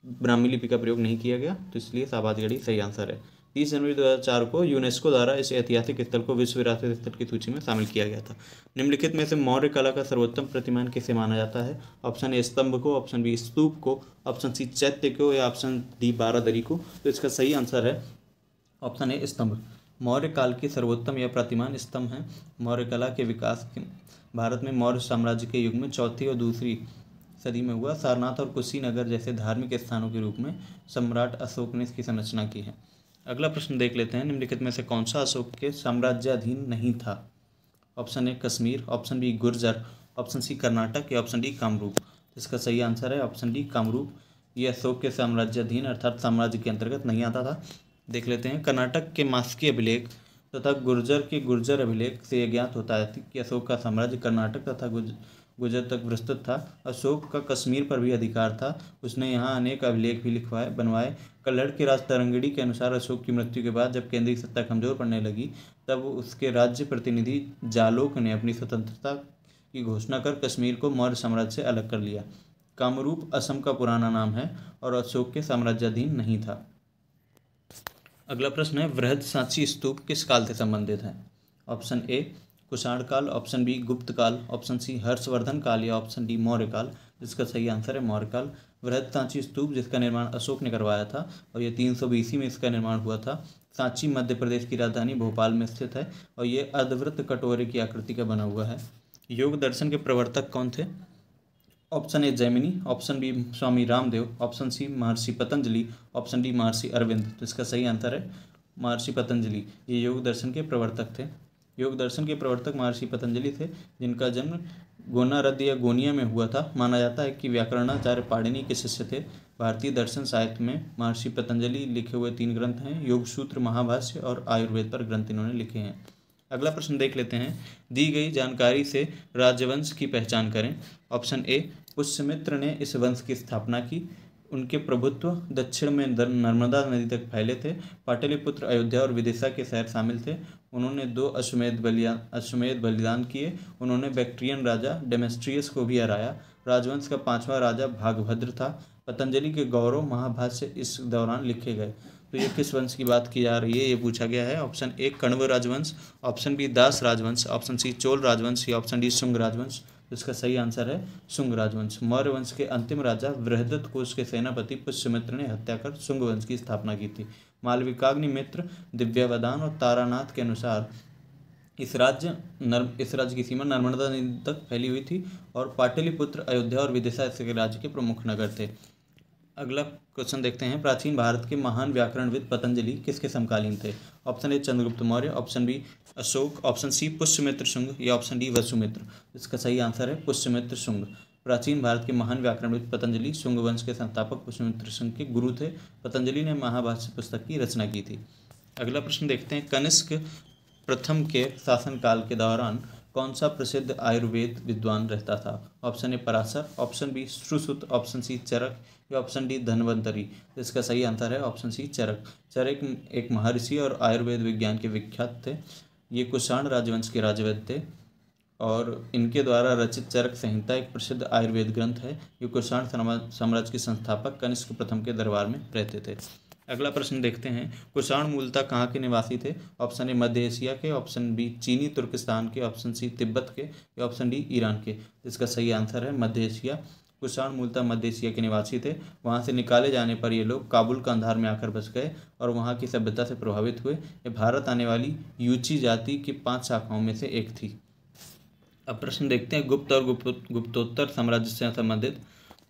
ब्राह्मी लिपि का प्रयोग नहीं किया गया, तो इसलिए शाहबाजगढ़ी सही आंसर है। 30 जनवरी 2004 को यूनेस्को द्वारा इस ऐतिहासिक स्थल को विश्व विरासत स्थल की सूची में शामिल किया गया था। निम्नलिखित में से मौर्य कला का सर्वोत्तम प्रतिमान किसे माना जाता है? ऑप्शन ए स्तंभ को, ऑप्शन बी स्तूप को, ऑप्शन सी चैत्य को, या ऑप्शन डी बारादरी को। तो इसका सही आंसर है ऑप्शन ए स्तंभ। मौर्य काल की सर्वोत्तम यह प्रतिमान स्तंभ है। मौर्य कला के विकास के भारत में मौर्य साम्राज्य के युग में चौथी और दूसरी सदी में हुआ। सारनाथ और कुशीनगर जैसे धार्मिक स्थानों के रूप में सम्राट अशोक ने इसकी संरचना की है। अगला प्रश्न देख लेते हैं, निम्नलिखित में से कौन सा अशोक के साम्राज्याधीन नहीं था? Option A Kashmir, option B Gurjar, option C Karnataka, या ऑप्शन डी कामरूप। इसका सही आंसर है ऑप्शन डी कामरूप। ये अशोक के साम्राज्याधीन अर्थात साम्राज्य के अंतर्गत नहीं आता था। देख लेते हैं, कर्नाटक के मास्की अभिलेख तथा गुर्जर के गुर्जर अभिलेख से यह ज्ञात होता है कि अशोक का साम्राज्य कर्नाटक तथा गुजर तक विस्तृत था। अशोक का कश्मीर पर भी अधिकार था। उसने यहाँ अनेक अभिलेख भी बनवाए। कल्हड़ के राज तरंगिणी के अनुसार अशोक की मृत्यु के बाद जब केंद्रीय सत्ता कमजोर पड़ने लगी, तब उसके राज्य प्रतिनिधि जालोक ने अपनी स्वतंत्रता की घोषणा कर कश्मीर को मौर्य साम्राज्य से अलग कर लिया। कामरूप असम का पुराना नाम है और अशोक के साम्राज्याधीन नहीं था। अगला प्रश्न है, वृहद सांची स्तूप किस काल से संबंधित है? ऑप्शन ए कुषाण काल, ऑप्शन बी गुप्त काल, ऑप्शन सी हर्षवर्धन काल, या ऑप्शन डी मौर्य काल। जिसका सही आंसर है मौर्य काल। वृहद सांची स्तूप जिसका निर्माण अशोक ने करवाया था और यह 320 में इसका निर्माण हुआ था। सांची मध्य प्रदेश की राजधानी भोपाल में स्थित है और ये अर्धवृत्त कटोरे की आकृति का बना हुआ है। योग दर्शन के प्रवर्तक कौन थे? Option A Jaimini, option B Swami Ramdev, option C Maharshi Patanjali, option D महर्षि अरविंद। तो इसका सही आंसर है महर्षि पतंजलि। ये योग दर्शन के प्रवर्तक थे। योग दर्शन के प्रवर्तक महर्षि पतंजलि थे, जिनका जन्म गोनारद या गोनिया में हुआ था। माना जाता है कि व्याकरणाचार्य पाणिनि के शिष्य थे। भारतीय दर्शन साहित्य में महर्षि पतंजलि लिखे हुए 3 ग्रंथ हैं, योग सूत्र, महाभाष्य और आयुर्वेद पर ग्रंथ इन्होंने लिखे हैं। अगला प्रश्न देख लेते हैं, दी गई जानकारी से राजवंश की पहचान करें। ऑप्शन ए पुष्यमित्र ने इस वंश की स्थापना की। उनके प्रभुत्व दक्षिण में नर्मदा नदी तक फैले थे। पाटलिपुत्र, अयोध्या और विदिशा के शहर शामिल थे। उन्होंने 2 अश्वमेध बलिदान किए। उन्होंने बैक्ट्रियन राजा डेमेस्ट्रियस को भी हराया। राजवंश का 5वां राजा भागभद्र था। पतंजलि के गौरव महाभाष्य इस दौरान लिखे गए। तो ये किस वंश की बात की जा रही है, ये पूछा गया है। ऑप्शन ए कण्व राजवंश, ऑप्शन बी दास राजवंश, ऑप्शन सी चोल राजवंश, या ऑप्शन डी शुंग राजवंश। इसका सही आंसर है शुंग राजवंश। मौर्य वंश के अंतिम राजा बृहदत्त को उसके सेनापति पुष्यमित्र ने हत्या कर शुंग वंश की स्थापना की थी। मालविकाग्नि मित्र, दिव्यावदान और तारानाथ के अनुसार इस राज्य की सीमा नर्मदा नदी तक फैली हुई थी और पाटलिपुत्र, अयोध्या और विदिशा इसके राज्य के प्रमुख नगर थे। अगला क्वेश्चन देखते हैं, प्राचीन भारत के महान व्याकरणविद पतंजलि किसके समकालीन थे? Option A Chandragupta Maurya, option B Ashoka, option C Pushyamitra Shunga, या ऑप्शन डी वसुमित्र। इसका सही आंसर है पुष्यमित्र शुंग। प्राचीन भारत के महान व्याकरणविद पतंजलि शुंग वंश के संस्थापक पुष्यमित्र शुंग के गुरु थे। पतंजलि ने महाभाष्य पुस्तक की रचना की थी। अगला प्रश्न देखते हैं, कनिष्क प्रथम के शासनकाल के दौरान कौन सा प्रसिद्ध आयुर्वेद विद्वान रहता था? Option A Parashar, option B Sushruta, option C Charak, या ऑप्शन डी धन्वंतरी। इसका सही आंसर है ऑप्शन सी चरक। चरक एक महर्षि और आयुर्वेद विज्ञान के विख्यात थे। ये कुषाण राजवंश के राजवैद्य थे और इनके द्वारा रचित चरक संहिता एक प्रसिद्ध आयुर्वेद ग्रंथ है। ये कुषाण साम्राज्य के संस्थापक कनिष्क प्रथम के दरबार में रहते थे। अगला प्रश्न देखते हैं, कुषाण मूलतः कहाँ के निवासी थे? ऑप्शन ए मध्य एशिया के, ऑप्शन बी चीनी तुर्किस्तान के, ऑप्शन सी तिब्बत के, या ऑप्शन डी ईरान के। इसका सही आंसर है मध्य एशिया। कुषाण मूलतः मध्य एशिया के निवासी थे। वहाँ से निकाले जाने पर ये लोग काबुल कंधार में आकर बस गए और वहाँ की सभ्यता से प्रभावित हुए। ये भारत आने वाली यूची जाति की 5 शाखाओं में से एक थी। अब प्रश्न देखते हैं, गुप्त और गुप्तोत्तर साम्राज्य से संबंधित।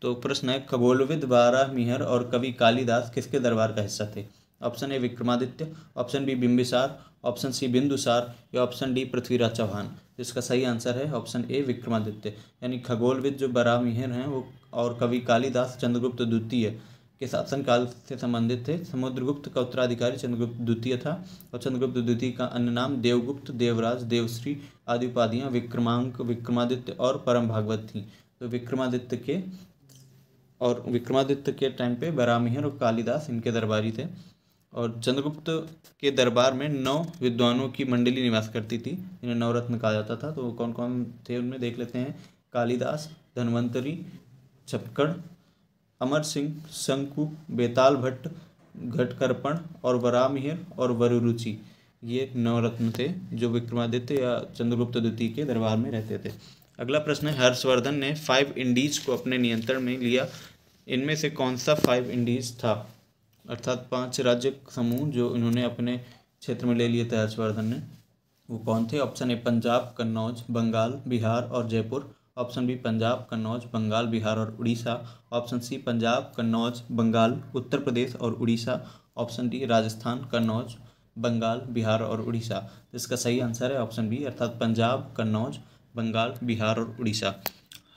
तो प्रश्न है, खगोलविद बाराहमिहिर और कवि कालिदास किसके दरबार का हिस्सा थे? Option A Vikramaditya, option B Bimbisara, option C Bindusara, या ऑप्शन डी पृथ्वीराज चौहान। इसका सही आंसर है ऑप्शन ए विक्रमादित्य। यानी खगोलविद जो बाराहमिहिर हैं वो और कवि कालिदास चंद्रगुप्त द्वितीय के शासनकाल से संबंधित थे। समुद्रगुप्त का उत्तराधिकारी चंद्रगुप्त द्वितीय था और चंद्रगुप्त द्वितीय का अन्य नाम देवगुप्त, देवराज, देवश्री आदि उपाधियाँ विक्रमांक, विक्रमादित्य और परम भागवत थीं। तो विक्रमादित्य के टाइम पे बाराहमिहिर और कालिदास इनके दरबारी थे। और चंद्रगुप्त के दरबार में 9 विद्वानों की मंडली निवास करती थी, इन्हें नवरत्न कहा जाता था। तो कौन कौन थे उनमें देख लेते हैं। कालिदास, धन्वंतरी, छक्कड़, अमर सिंह, शंकु, बेताल भट्ट, घटकर्पण और वराहमिहिर और वरुरुचि, ये नवरत्न थे जो विक्रमादित्य या चंद्रगुप्त द्वितीय के दरबार में रहते थे। अगला प्रश्न है, हर्षवर्धन ने 5 इंडीज को अपने नियंत्रण में लिया, इनमें से कौन सा 5 इंडीज था? अर्थात 5 राज्य समूह जो इन्होंने अपने क्षेत्र में ले लिए थे हर्षवर्धन ने, वो कौन थे? ऑप्शन ए पंजाब, कन्नौज, बंगाल, बिहार और जयपुर। ऑप्शन बी पंजाब, कन्नौज, बंगाल, बिहार और उड़ीसा। ऑप्शन सी पंजाब, कन्नौज, बंगाल, उत्तर प्रदेश और उड़ीसा। ऑप्शन डी राजस्थान, कन्नौज, बंगाल, बिहार और उड़ीसा। इसका सही आंसर है ऑप्शन बी, अर्थात पंजाब, कन्नौज, बंगाल, बिहार और उड़ीसा।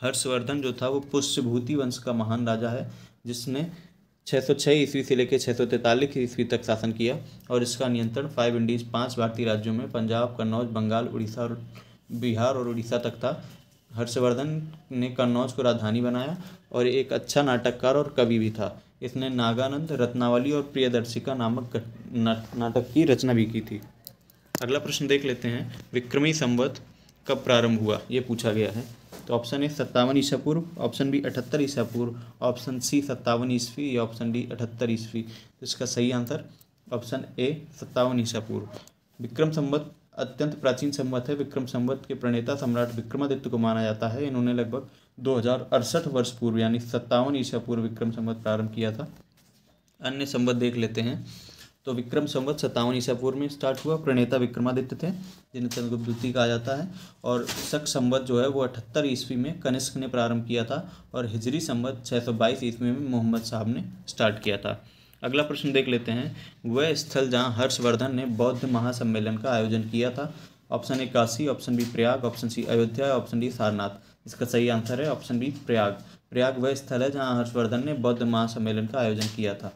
हर्षवर्धन जो था वो पुष्यभूति वंश का महान राजा है, जिसने 606 ईस्वी से लेकर 643 ईस्वी तक शासन किया और इसका नियंत्रण 5 इंडीज 5 भारतीय राज्यों में पंजाब, कन्नौज, बंगाल, उड़ीसा और बिहार और उड़ीसा तक था। हर्षवर्धन ने कन्नौज को राजधानी बनाया और एक अच्छा नाटककार और कवि भी था। इसने नागानंद, रत्नावली और प्रियदर्शिका नामक नाटक की रचना भी की थी। अगला प्रश्न देख लेते हैं, विक्रमी संवत कब प्रारंभ हुआ, ये पूछा गया है। तो ऑप्शन ए 57 ईसा पूर्व, ऑप्शन बी 78 ईसा पूर्व, ऑप्शन सी 57 ईस्वी या ऑप्शन डी 78 ईस्वी। तो इसका सही आंसर ऑप्शन ए 57 ईसा पूर्व। विक्रम संवत अत्यंत प्राचीन संवत है। विक्रम संवत के प्रणेता सम्राट विक्रमादित्य को माना जाता है। इन्होंने लगभग 2068 वर्ष पूर्व यानी 57 ईसा पूर्व विक्रम संवत प्रारंभ किया था। अन्य संवत देख लेते हैं। तो विक्रम संवत 57 ईसा पूर्व में स्टार्ट हुआ। प्रणेता विक्रमादित्य थे, जिन्हें चंद्रगुप्त द्वितीय कहा जाता है। और शक संवत जो है वो 78 ईस्वी में कनिष्क ने प्रारंभ किया था और हिजरी संवत 622 ईस्वी में मोहम्मद साहब ने स्टार्ट किया था। अगला प्रश्न देख लेते हैं, वह स्थल जहाँ हर्षवर्धन ने बौद्ध महासम्मेलन का आयोजन किया था। Option A Kashi, option B Prayag, option C Ayodhya, option D Sarnath. इसका सही आंसर है ऑप्शन बी प्रयाग। प्रयाग वह स्थल है जहाँ हर्षवर्धन ने बौद्ध महासम्मेलन का आयोजन किया था।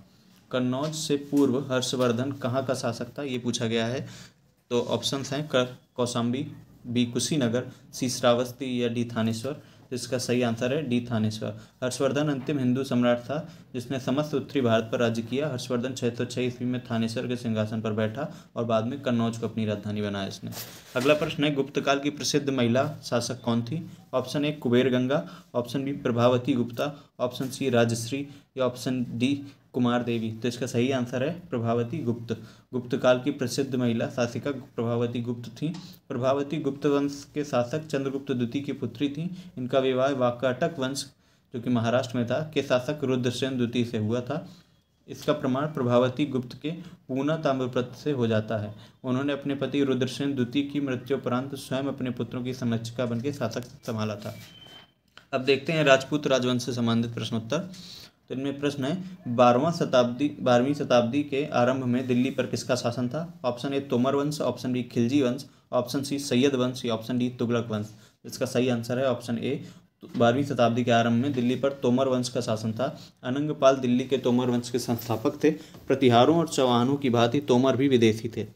कन्नौज से पूर्व हर्षवर्धन कहाँ का शासक था, ये पूछा गया है। तो ऑप्शंस हैं कौशाम्बी, बी कुशीनगर, सी श्रावस्ती या डी थानेश्वर। तो इसका सही आंसर है डी थानेश्वर। हर्षवर्धन अंतिम हिंदू सम्राट था जिसने समस्त उत्तरी भारत पर राज्य किया। हर्षवर्धन 606 ईस्वी में थानेश्वर के सिंहासन पर बैठा और बाद में कन्नौज को अपनी राजधानी बनाया इसने। अगला प्रश्न है, गुप्त काल की प्रसिद्ध महिला शासक कौन थी? Option A Kubera Ganga, option B Prabhavati Gupta, option C Rajshri या ऑप्शन डी कुमार देवी। तो इसका सही आंसर है प्रभावती गुप्त। गुप्त काल की प्रसिद्ध महिला शासिका प्रभावती गुप्त थी। प्रभावती गुप्त वंश के शासक चंद्रगुप्त द्वितीय की पुत्री थी। इनका विवाह वाकाटक वंश जो कि महाराष्ट्र में था के शासक रुद्रसेन द्वितीय से हुआ था। इसका प्रमाण प्रभावती गुप्त के पूना ताम्रपत्र से हो जाता है। उन्होंने अपने पति रुद्रसेन द्वितीय की मृत्युपरांत स्वयं अपने पुत्रों की संरक्षिका बनकर शासक संभाला था। अब देखते हैं राजपूत राजवंश से संबंधित प्रश्नोत्तर। तो इनमें प्रश्न है, 12वीं शताब्दी के आरंभ में दिल्ली पर किसका शासन था? ऑप्शन ए तोमर वंश, ऑप्शन बी खिलजी वंश, ऑप्शन सी सैयद वंश या ऑप्शन डी तुगलक वंश। इसका सही आंसर है ऑप्शन ए 12वीं शताब्दी के आरंभ में दिल्ली पर तोमर वंश का शासन था। अनंगपाल दिल्ली के तोमर वंश के संस्थापक थे। प्रतिहारों और चौहानों की भांति तोमर भी विदेशी थे।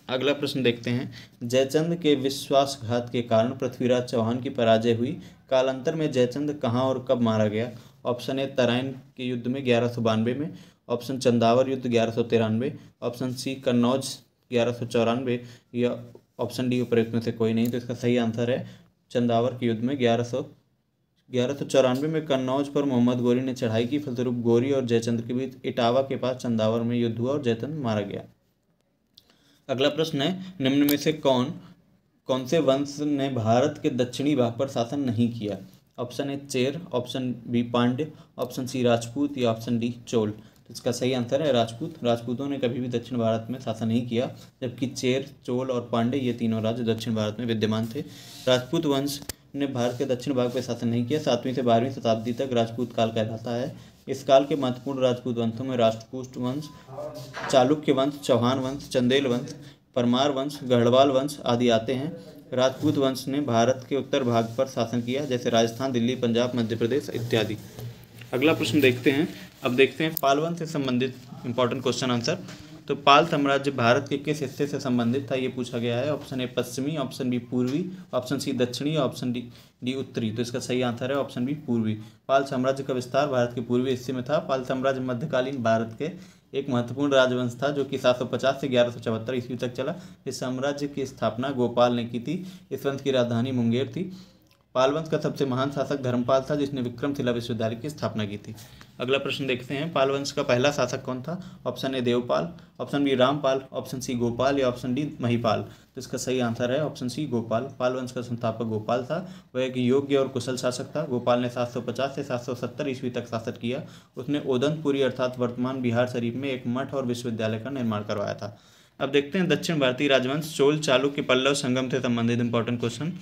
अगला प्रश्न देखते हैं, जयचंद के विश्वासघात के कारण पृथ्वीराज चौहान की पराजय हुई। कालांतर में जयचंद कहाँ और कब मारा गया? ऑप्शन ए तराइन के युद्ध में 1192 में, ऑप्शन चंदावर युद्ध 1193, ऑप्शन सी कन्नौज 1194 या ऑप्शन डी उपरोक्त में से कोई नहीं। तो इसका सही आंसर है चंदावर के युद्ध में 1194 में कन्नौज पर मोहम्मद गोरी ने चढ़ाई की। फलस्वरूप गोरी और जयचंद के बीच इटावा के पास चंदावर में युद्ध हुआ और जयचंद मारा गया। अगला प्रश्न है, निम्न में से कौन से वंश ने भारत के दक्षिणी भाग पर शासन नहीं किया? Option A Chera, option B Pandya, option C Rajput या ऑप्शन डी चोल। तो इसका सही आंसर है राजपूत। राजपूतों ने कभी भी दक्षिण भारत में शासन नहीं किया, जबकि चेर, चोल और पांड्य ये तीनों राज्य दक्षिण भारत में विद्यमान थे। राजपूत वंश ने भारत के दक्षिण भाग पर शासन नहीं किया। 7वीं से 12वीं शताब्दी तक राजपूत काल कहलाता है। इस काल के महत्वपूर्ण राजपूत वंशों में राष्ट्रकूट वंश, चालुक्य वंश, चौहान वंश, चंदेल वंश, परमार वंश, गढ़वाल वंश आदि आते हैं। राजपूत वंश ने भारत के उत्तर भाग पर शासन किया, जैसे राजस्थान, दिल्ली, पंजाब, मध्य प्रदेश इत्यादि। अगला प्रश्न देखते हैं। अब देखते हैं पाल वंश से संबंधित इंपॉर्टेंट क्वेश्चन आंसर। तो पाल साम्राज्य भारत के किस हिस्से से संबंधित था, ये पूछा गया है। ऑप्शन ए पश्चिमी, ऑप्शन बी पूर्वी, ऑप्शन सी दक्षिणी, ऑप्शन डी उत्तरी। तो इसका सही आंसर है ऑप्शन बी पूर्वी। पाल साम्राज्य का विस्तार भारत के पूर्वी हिस्से में था। पाल साम्राज्य मध्यकालीन भारत के एक महत्वपूर्ण राजवंश था जो कि 750 से 1174 ईस्वी तक चला। इस साम्राज्य की स्थापना गोपाल ने की थी। इस वंश की राजधानी मुंगेर थी। पाल वंश का सबसे महान शासक धर्मपाल था जिसने विक्रमशिला विश्वविद्यालय की स्थापना की थी। अगला प्रश्न देखते हैं, पाल वंश का पहला शासक कौन था। Option A Devpal, option B Rampal, option C Gopal या ऑप्शन डी महिपाल। तो इसका सही आंसर है ऑप्शन सी गोपाल। पाल वंश का संस्थापक गोपाल था। वह एक योग्य और कुशल शासक था। गोपाल ने 750 से 770 ईस्वी तक शासन किया। उसने ओदनपुरी अर्थात वर्तमान बिहार शरीफ में एक मठ और विश्वविद्यालय का निर्माण करवाया था। अब देखते हैं दक्षिण भारतीय राजवंश चोल चालुक्य पल्लव संगम से संबंधित इंपॉर्टेंट क्वेश्चन।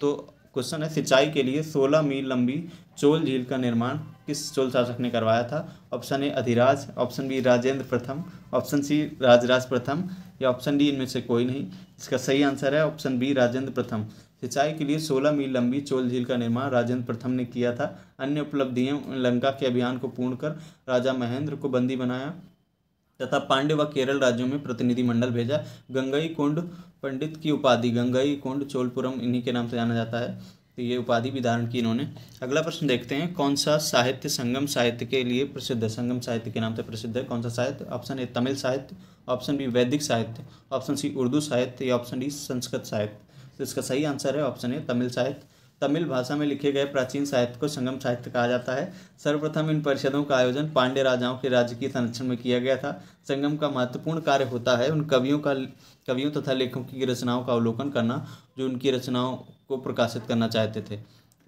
तो क्वेश्चन है, सिंचाई के लिए 16 मील लंबी चोल झील का निर्माण किस चोल शासक ने करवाया था। Option A Adhiraj, option B Rajendra प्रथम, ऑप्शन सी राजराज प्रथम या ऑप्शन डी इनमें से कोई नहीं। इसका सही आंसर है ऑप्शन बी राजेंद्र प्रथम। सिंचाई के लिए 16 मील लंबी चोल झील का निर्माण राजेंद्र प्रथम ने किया था। अन्य उपलब्धियां, लंका के अभियान को पूर्ण कर राजा महेंद्र को बंदी बनाया तथा पांड्य व केरल राज्यों में प्रतिनिधिमंडल भेजा। गंगई कोंड पंडित की उपाधि, गंगई कोंड चोलपुरम इन्हीं के नाम से जाना जाता है। तो ये उपाधि भी धारण की इन्होंने। अगला प्रश्न देखते हैं, कौन सा साहित्य संगम साहित्य के लिए प्रसिद्ध है। संगम साहित्य के नाम से प्रसिद्ध है कौन सा साहित्य। ऑप्शन ए तमिल साहित्य, ऑप्शन बी वैदिक साहित्य, ऑप्शन सी उर्दू साहित्य या ऑप्शन डी संस्कृत साहित्य। तो इसका सही आंसर है ऑप्शन ए तमिल साहित्य। तमिल भाषा में लिखे गए प्राचीन साहित्य को संगम साहित्य कहा जाता है। सर्वप्रथम इन परिषदों का आयोजन पांड्य राजाओं के राज्य के संरक्षण में किया गया था। संगम का महत्वपूर्ण कार्य होता है उन कवियों तथा लेखकों की रचनाओं का अवलोकन करना जो उनकी रचनाओं को प्रकाशित करना चाहते थे।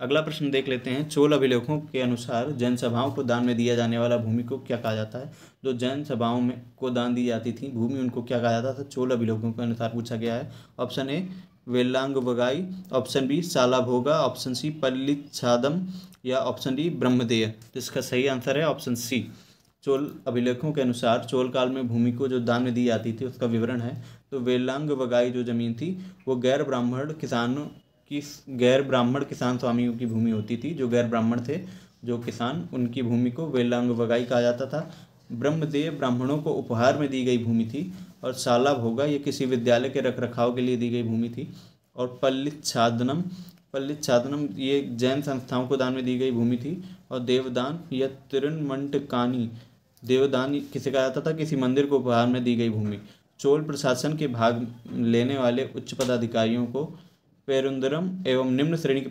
अगला प्रश्न देख लेते हैं, चोल अभिलेखों के अनुसार जैन सभाओं को दान में दिया जाने वाला भूमि को क्या कहा जाता है। जो जैन सभाओं में को दान दी जाती थी भूमि उनको क्या कहा जाता था, चोल अभिलेखों के अनुसार पूछा गया है। Option A Vellan Vagai, option B Shalabhoga, option C Pallichchandam या ऑप्शन डी ब्रह्मदेय। इसका सही आंसर है ऑप्शन सी। चोल अभिलेखों के अनुसार चोल काल में भूमि को जो दान में दी जाती थी उसका विवरण है। तो वेल्लांग वगाई जो जमीन थी वो गैर ब्राह्मण किसान स्वामियों की भूमि होती थी। जो गैर ब्राह्मण थे जो किसान, उनकी भूमि को वेल्लांग वगाई कहा जाता था। ब्रह्मदेय ब्राह्मणों को उपहार में दी गई भूमि थी। और साला भोगा ये किसी विद्यालय के रखरखाव के लिए दी गई भूमि थी। और पल्लिच्छादनम ये जैन संस्थाओं को दान में दी गई भूमि थी। और देवदान या तिरुनमंटकानी, देवदान किसे कहा जाता था, किसी मंदिर को उपहार में दी गई भूमि। चोल प्रशासन के भाग लेने वाले उच्च पदाधिकारियों को पेरुंदरम एवं निम्न श्रेणी के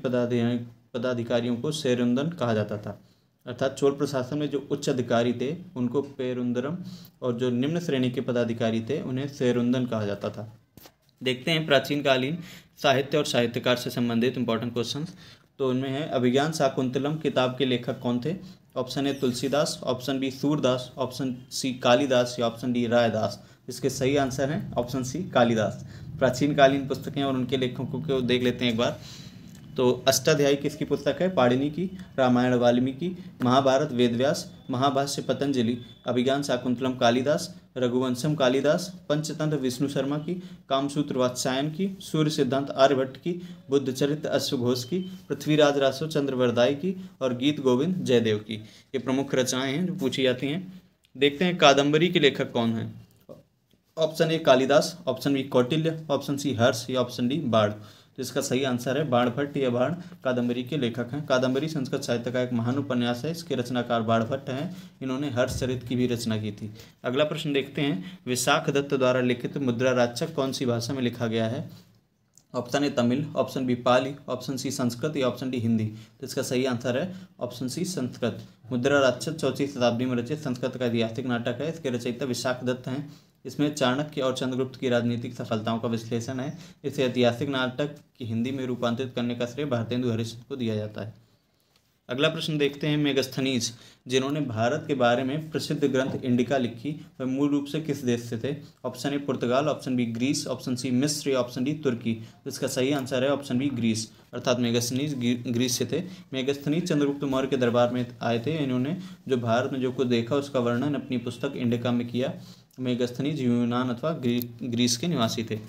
पदाधिकारियों को सेरुंदन कहा जाता था। अर्थात चोल प्रशासन में जो उच्च अधिकारी थे उनको पेरुंदरम और जो निम्न श्रेणी के पदाधिकारी थे उन्हें सेरुंदन कहा जाता था। देखते हैं प्राचीन कालीन साहित्य और साहित्यकार से संबंधित इंपॉर्टेंट क्वेश्चंस। तो उनमें है, अभिज्ञान शाकुंतलम किताब के लेखक कौन थे। Option A Tulsidas, option B Surdas, option C Kalidas या ऑप्शन डी रायदास। इसके सही आंसर हैं ऑप्शन सी कालिदास। प्राचीन कालीन पुस्तकें और उनके लेखकों को देख लेते हैं एक बार। तो अष्टाध्यायी किसकी पुस्तक है, पाणिनि की। रामायण वाल्मीकि, महाभारत वेदव्यास, महाभाष्य पतंजलि, अभिज्ञान शाकुंतलम कालिदास, रघुवंशम कालिदास, पंचतंत्र विष्णु शर्मा की, कामसूत्र वात्स्यायन की, सूर्य सिद्धांत आर्यभट्ट की, बुद्ध चरित्र अश्वघोष की, पृथ्वीराज रासो चंद्रवरदाई की और गीत गोविंद जयदेव की। ये प्रमुख रचनाएं हैं जो पूछी जाती हैं। देखते हैं कादम्बरी के लेखक कौन हैं। Option A Kalidas, option B Kautilya, option C Harsha या ऑप्शन डी बाण। तो इसका सही आंसर है बाणभट्ट या बाण कादम्बरी के लेखक हैं। कादम्बरी संस्कृत साहित्य का एक महान उपन्यास है। इसके रचनाकार बाणभट्ट हैं। इन्होंने हर्षचरित की भी रचना की थी। अगला प्रश्न देखते हैं, विशाख दत्त द्वारा लिखित मुद्रा राक्षक कौन सी भाषा में लिखा गया है। Option A Tamil, option B Pali, option C Sanskrit या ऑप्शन डी हिंदी। तो इसका सही आंसर है ऑप्शन सी संस्कृत। मुद्रा राक्षस 4वीं शताब्दी में रचित संस्कृत का ऐतिहासिक नाटक है। इसके रचयिता विशाख दत्त हैं। इसमें चाणक्य और चंद्रगुप्त की राजनीतिक सफलताओं का विश्लेषण है। इस ऐतिहासिक नाटक की हिंदी में रूपांतरित करने का श्रेय भारतेंदु हरीश को दिया जाता है। अगला प्रश्न देखते हैं, मेगस्थनीज जिन्होंने भारत के बारे में प्रसिद्ध ग्रंथ इंडिका लिखी वह मूल रूप से किस देश से थे। Option A Portugal, option B Greece, option C मिस्र या ऑप्शन डी तुर्की। तो इसका सही आंसर है ऑप्शन बी ग्रीस। अर्थात मेगस्थनीज ग्रीस से थे। मेगस्थनीज चंद्रगुप्त मौर्य के दरबार में आए थे। इन्होंने जो भारत में जो कुछ देखा उसका वर्णन अपनी पुस्तक इंडिका में किया। मेगस्थनीज यूनान अथवा ग्रीस के निवासी थे।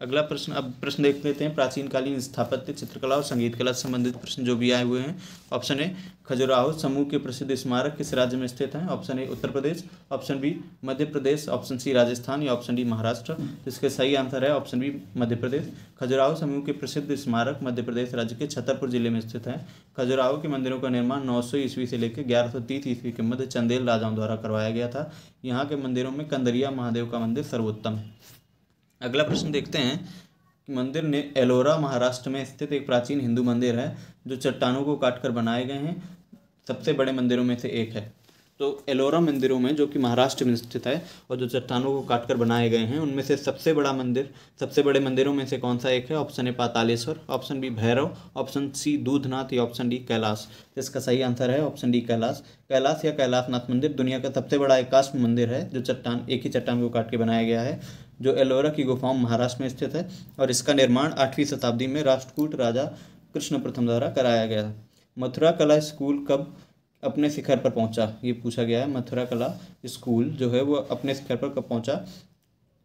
अगला प्रश्न, अब प्रश्न देख लेते हैं प्राचीनकालीन स्थापत्य, चित्रकला और संगीत कला से संबंधित प्रश्न जो भी आए हुए हैं। ऑप्शन ए खजुराहो समूह के प्रसिद्ध स्मारक किस राज्य में स्थित हैं? Option A Uttar Pradesh, option B Madhya Pradesh, option C Rajasthan या ऑप्शन डी महाराष्ट्र। इसका सही आंसर है ऑप्शन बी मध्य प्रदेश। खजुराहो समूह के प्रसिद्ध स्मारक मध्य प्रदेश राज्य के छतरपुर जिले में स्थित है। खजुराहो के मंदिरों का निर्माण 900 ईस्वी से लेकर 1130 ईस्वी के मध्य चंदेल राजाओं द्वारा करवाया गया था। यहाँ के मंदिरों में कंदरिया महादेव का मंदिर सर्वोत्तम है। अगला प्रश्न देखते हैं, मंदिर ने एलोरा महाराष्ट्र में स्थित एक प्राचीन हिंदू मंदिर है जो चट्टानों को काटकर बनाए गए हैं, सबसे बड़े मंदिरों में से एक है। तो एलोरा मंदिरों में जो कि महाराष्ट्र में स्थित है और जो चट्टानों को काटकर बनाए गए हैं, उनमें से सबसे बड़े मंदिरों में से कौन सा एक है? Option A Pataleshwar, option B Bhairav, option C Dudhnath या ऑप्शन डी कैलाश। इसका सही आंसर है ऑप्शन डी कैलाश। कैलाश या कैलाशनाथ मंदिर दुनिया का सबसे बड़ा एकाश्म मंदिर है जो एक ही चट्टान को काट के बनाया गया है, जो एलोरा की गुफाओं महाराष्ट्र में स्थित है और इसका निर्माण 8वीं शताब्दी में राष्ट्रकूट राजा कृष्ण प्रथम द्वारा कराया गया था। मथुरा कला स्कूल कब अपने शिखर पर पहुंचा? ये पूछा गया है, मथुरा कला स्कूल जो है वो अपने शिखर पर कब पहुंचा?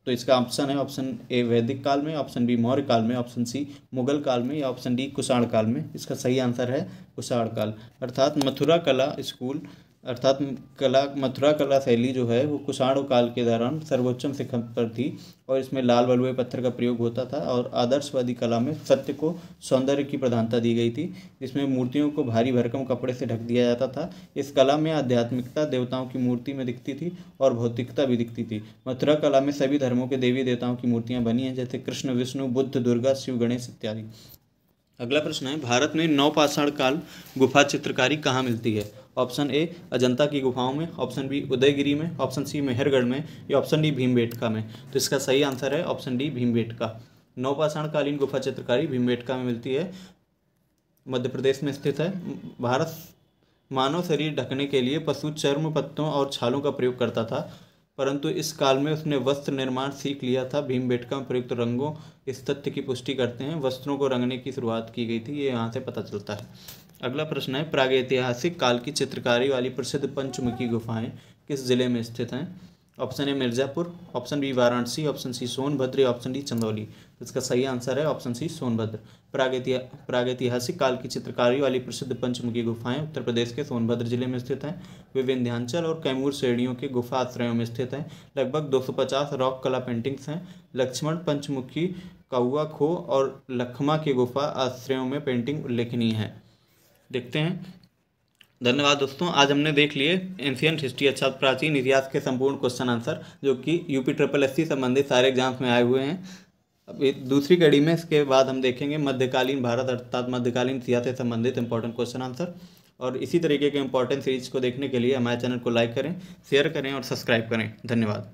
तो इसका ऑप्शन है ऑप्शन ए वैदिक काल में, ऑप्शन बी मौर्य काल में, ऑप्शन सी मुगल काल में या ऑप्शन डी कुषाण काल में। इसका सही आंसर है कुषाण काल। अर्थात मथुरा कला स्कूल मथुरा कला शैली जो है वो कुषाण काल के दौरान सर्वोच्च शिखर पर थी और इसमें लाल बलुए पत्थर का प्रयोग होता था और आदर्शवादी कला में सत्य को सौंदर्य की प्रधानता दी गई थी। इसमें मूर्तियों को भारी भरकम कपड़े से ढक दिया जाता था। इस कला में आध्यात्मिकता देवताओं की मूर्ति में दिखती थी और भौतिकता भी दिखती थी। मथुरा कला में सभी धर्मों के देवी देवताओं की मूर्तियाँ बनी हैं, जैसे कृष्ण, विष्णु, बुद्ध, दुर्गा, शिव, गणेश इत्यादि। अगला प्रश्न है, भारत में नवपाषाण काल गुफा चित्रकारी कहाँ मिलती है? ऑप्शन ए अजंता की गुफाओं में, ऑप्शन बी उदयगिरी में, ऑप्शन सी मेहरगढ़ में या ऑप्शन डी भीमबेटका में। तो इसका सही आंसर है ऑप्शन डी भीमबेटका। नवपाषाण कालीन गुफा चित्रकारी भीमबेटका में मिलती है, मध्य प्रदेश में स्थित है। भारत मानव शरीर ढकने के लिए पशु चर्म, पत्तों और छालों का प्रयोग करता था, परंतु इस काल में उसने वस्त्र निर्माण सीख लिया था। भीमबेटका में प्रयुक्त रंगों इस तथ्य की पुष्टि करते हैं, वस्त्रों को रंगने की शुरुआत की गई थी, ये यहाँ से पता चलता है। अगला प्रश्न है, प्रागैतिहासिक काल की चित्रकारी वाली प्रसिद्ध पंचमुखी गुफाएं किस जिले में स्थित हैं? Option A Mirzapur, option B Varanasi, option C Sonbhadra या ऑप्शन डी चंदौली। इसका सही आंसर है ऑप्शन सी सोनभद्र। प्रागैतिहासिक काल की चित्रकारी वाली प्रसिद्ध पंचमुखी गुफाएं उत्तर प्रदेश के सोनभद्र जिले में स्थित हैं। वे विंध्याचल और कैमूर श्रेणियों के गुफा आश्रयों में स्थित हैं। लगभग 250 रॉक कला पेंटिंग्स हैं। लक्ष्मण, पंचमुखी, कौआ खो और लखमा के गुफा आश्रयों में पेंटिंग उल्लेखनीय है। देखते हैं। धन्यवाद दोस्तों, आज हमने देख लिए एंशियंट हिस्ट्री अर्थात प्राचीन इतिहास के संपूर्ण क्वेश्चन आंसर जो कि यूपी SSC संबंधित सारे एग्जाम्स में आए हुए हैं। अब दूसरी कड़ी में इसके बाद हम देखेंगे मध्यकालीन भारत अर्थात मध्यकालीन इतिहास से संबंधित इंपॉर्टेंट क्वेश्चन आंसर। और इसी तरीके के इंपॉर्टेंट सीरीज को देखने के लिए हमारे चैनल को लाइक करें, शेयर करें और सब्सक्राइब करें। धन्यवाद।